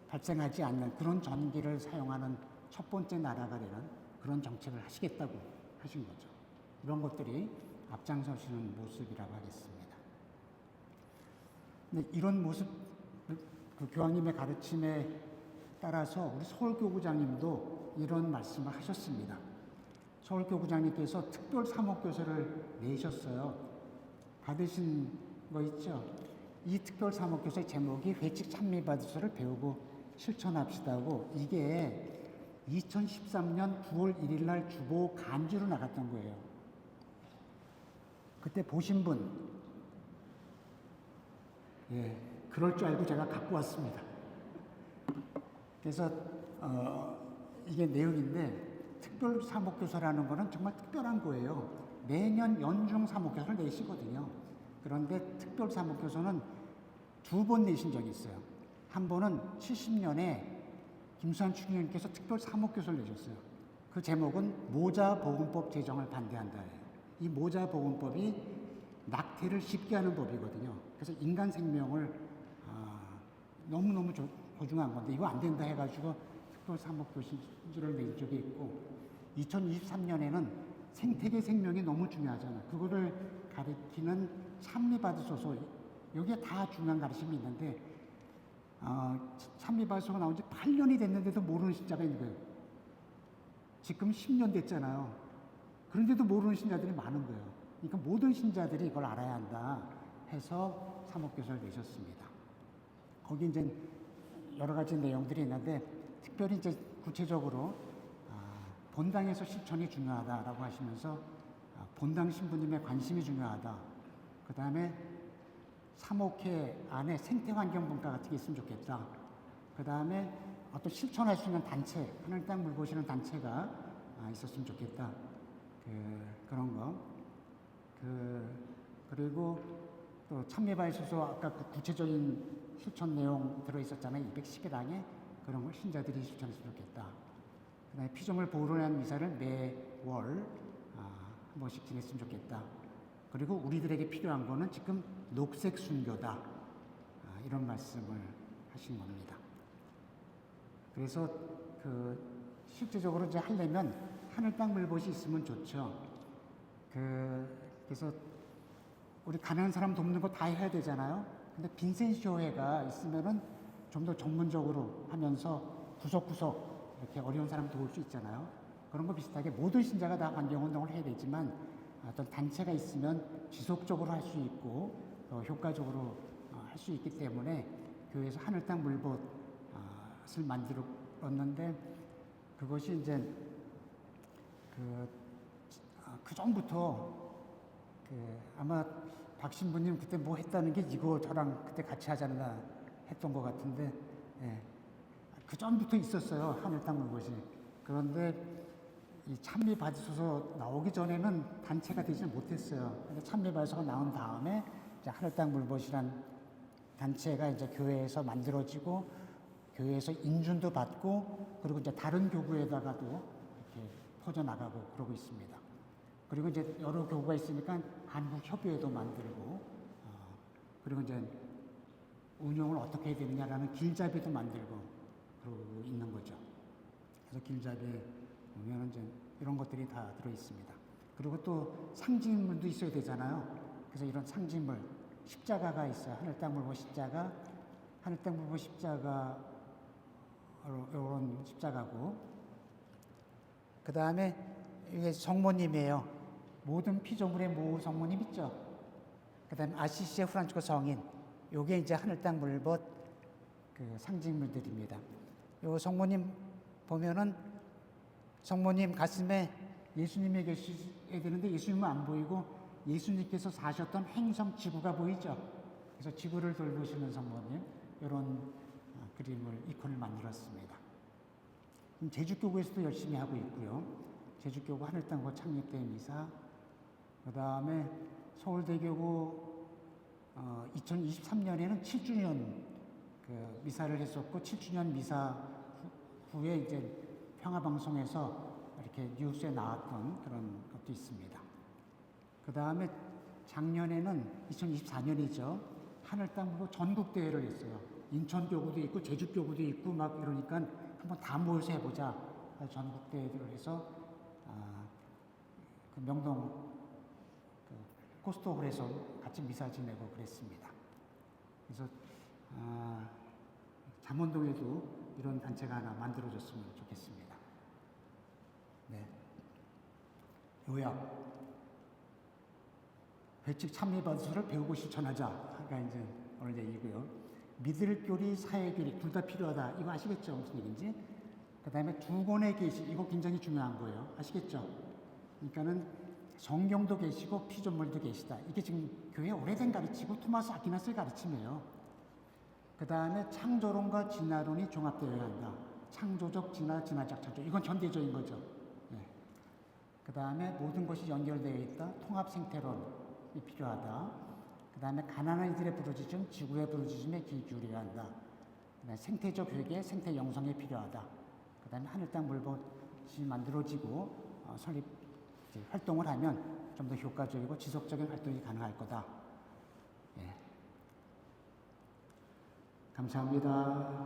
발생하지 않는 그런 전기를 사용하는 첫 번째 나라가 되는 그런 정책을 하시겠다고 하신 거죠. 이런 것들이 앞장서시는 모습이라고 하겠습니다. 근데 이런 모습, 그 교황님의 가르침에 따라서 우리 서울교구장님도 이런 말씀을 하셨습니다. 서울교구장님께서 특별 사목교서를 내셨어요. 받으신 거 있죠? 이 특별 사목교서의 제목이 회칙 찬미받으소서를 배우고 실천합시다고, 이게 2013년 9월 1일 날 주보 간주로 나갔던 거예요. 그때 보신 분, 예, 그럴 줄 알고 제가 갖고 왔습니다. 그래서 이게 내용인데, 특별 사목교서라는 거는 정말 특별한 거예요. 매년 연중 사목교서를 내시거든요. 그런데 특별 사목교서는 2번 내신 적이 있어요. 한 번은 70년에 김수환 추기님께서 특별 사목교서를 내셨어요. 그 제목은 모자보건법 제정을 반대한다예요. 이 모자보건법이 낙태를 쉽게 하는 법이거든요. 그래서 인간 생명을 너무너무 소중한 건데 이거 안 된다 해가지고 특별 사목교서를 낸 적이 있고, 2023년에는 생태계 생명이 너무 중요하잖아요. 그거를 가리키는 찬미받으소서, 여기에 다 중요한 가르침이 있는데, 찬미받으소서가 나온 지 8년이 됐는데도 모르는 신자가 있는 거예요. 지금 10년 됐잖아요. 그런데도 모르는 신자들이 많은 거예요. 그러니까 모든 신자들이 이걸 알아야 한다 해서 사목교서를 내셨습니다. 거기 이제 여러 가지 내용들이 있는데, 특별히 이제 구체적으로 본당에서 실천이 중요하다라고 하시면서 본당 신부님의 관심이 중요하다. 그 다음에 사목회 안에 생태환경분과 같은 게 있으면 좋겠다. 그 다음에 어떤 실천할 수 있는 단체, 하늘 땅 물 보시는 단체가 있었으면 좋겠다. 그런 거. 그리고 또 참여발소서 아까 그 구체적인 실천 내용 들어있었잖아요. 211항에 그런 걸 신자들이 실천했으면 좋겠다. 그 다음에 피조물 보호를 위한 미사를 매월 한 번씩 지냈으면 좋겠다. 그리고 우리들에게 필요한 거는 지금 녹색 순교다. 이런 말씀을 하신 겁니다. 그래서 실제적으로 이제 하려면 하늘 땅 물봇이 있으면 좋죠. 그래서 우리 가난한 사람 돕는 거 다 해야 되잖아요. 근데 빈센시오 회가 있으면은 좀 더 전문적으로 하면서 구석구석 이렇게 어려운 사람 도울 수 있잖아요. 그런 거 비슷하게 모든 신자가 다 환경운동을 해야 되지만 어떤 단체가 있으면 지속적으로 할 수 있고 효과적으로 할 수 있기 때문에 교회에서 하늘 땅 물봇을 만들었는데 그것이 이제 그 전부터 아마 박 신부님 그때 뭐 했다는 게 이거 저랑 그때 같이 하자나 했던 것 같은데 그 전부터 있었어요. 하늘 땅 물봇이. 그런데 이 찬미 받으셔서 나오기 전에는 단체가 되지 못했어요. 근데 찬미 받으셔서 나온 다음에 이제 하늘 땅 물봇이란 단체가 이제 교회에서 만들어지고 교회에서 인준도 받고 그리고 이제 다른 교구에다가도 이렇게 퍼져나가고 그러고 있습니다. 그리고 이제 여러 교구가 있으니까 한국협의회도 만들고 그리고 이제 운영을 어떻게 해야 되느냐라는 길잡이도 만들고 그러고 있는 거죠. 그래서 길잡이에 보면 이제 이런 것들이 다 들어 있습니다. 그리고 또 상징물도 있어야 되잖아요. 그래서 이런 상징물, 십자가가 있어요. 하늘 땅 물봇 십자가, 하늘 땅 물봇 십자가 이런 십자가고, 그 다음에 이게 성모님이에요. 모든 피조물의 모 성모님 있죠. 그 다음에 아시시의 프란치스코 성인, 요게 이제 하늘 땅 물봇 상징물들입니다. 요 성모님 보면은 성모님 가슴에 예수님이 계셔야 되는데 예수님은 안 보이고 예수님께서 사셨던 행성 지구가 보이죠. 그래서 지구를 돌보시는 성모님 이런 그림을 이콘을 만들었습니다. 제주교구에서도 열심히 하고 있고요. 제주교구 하늘 땅 곧 창립대 미사, 그 다음에 서울대교구 2023년에는 7주년 미사를 했었고 7주년 미사 후에 이제 평화방송에서 이렇게 뉴스에 나왔던 그런 것도 있습니다. 그 다음에 작년에는 2024년이죠. 하늘 땅 보고 전국대회를 했어요. 인천교구도 있고 제주교구도 있고 막 이러니까 한번 다 모여서 해보자. 전국대회를 해서 그 명동 코스토홀에서 같이 미사 지내고 그랬습니다. 그래서 잠원동에도 이런 단체가 하나 만들어졌으면 좋겠습니다. 네. 요약. 회칙 참미반수를 배우고 실천하자가 이제 오늘 얘기고요. 믿을 교리, 사회 교리 둘 다 필요하다. 이거 아시겠죠? 무슨 얘기인지? 그 다음에 두 권의 계시, 이거 굉장히 중요한 거예요. 아시겠죠? 그러니까는 성경도 계시고 피조물도 계시다. 이게 지금 교회 오래된 가르치고 토마스 아퀴나스의 가르침이에요. 그 다음에 창조론과 진화론이 종합되어야 한다. 창조적 진화, 진화적 창조. 이건 전대적인 거죠. 네. 그 다음에 모든 것이 연결되어 있다. 통합 생태론이 필요하다. 그 다음에 가난한 이들의 부르짖음, 지구의 부르짖음에 귀 기울여야 한다. 그다음에 생태적 회계, 생태 영성이 필요하다. 그 다음에 하늘 땅 물봇이 만들어지고 설립 활동을 하면 좀 더 효과적이고 지속적인 활동이 가능할 거다. 예. 감사합니다.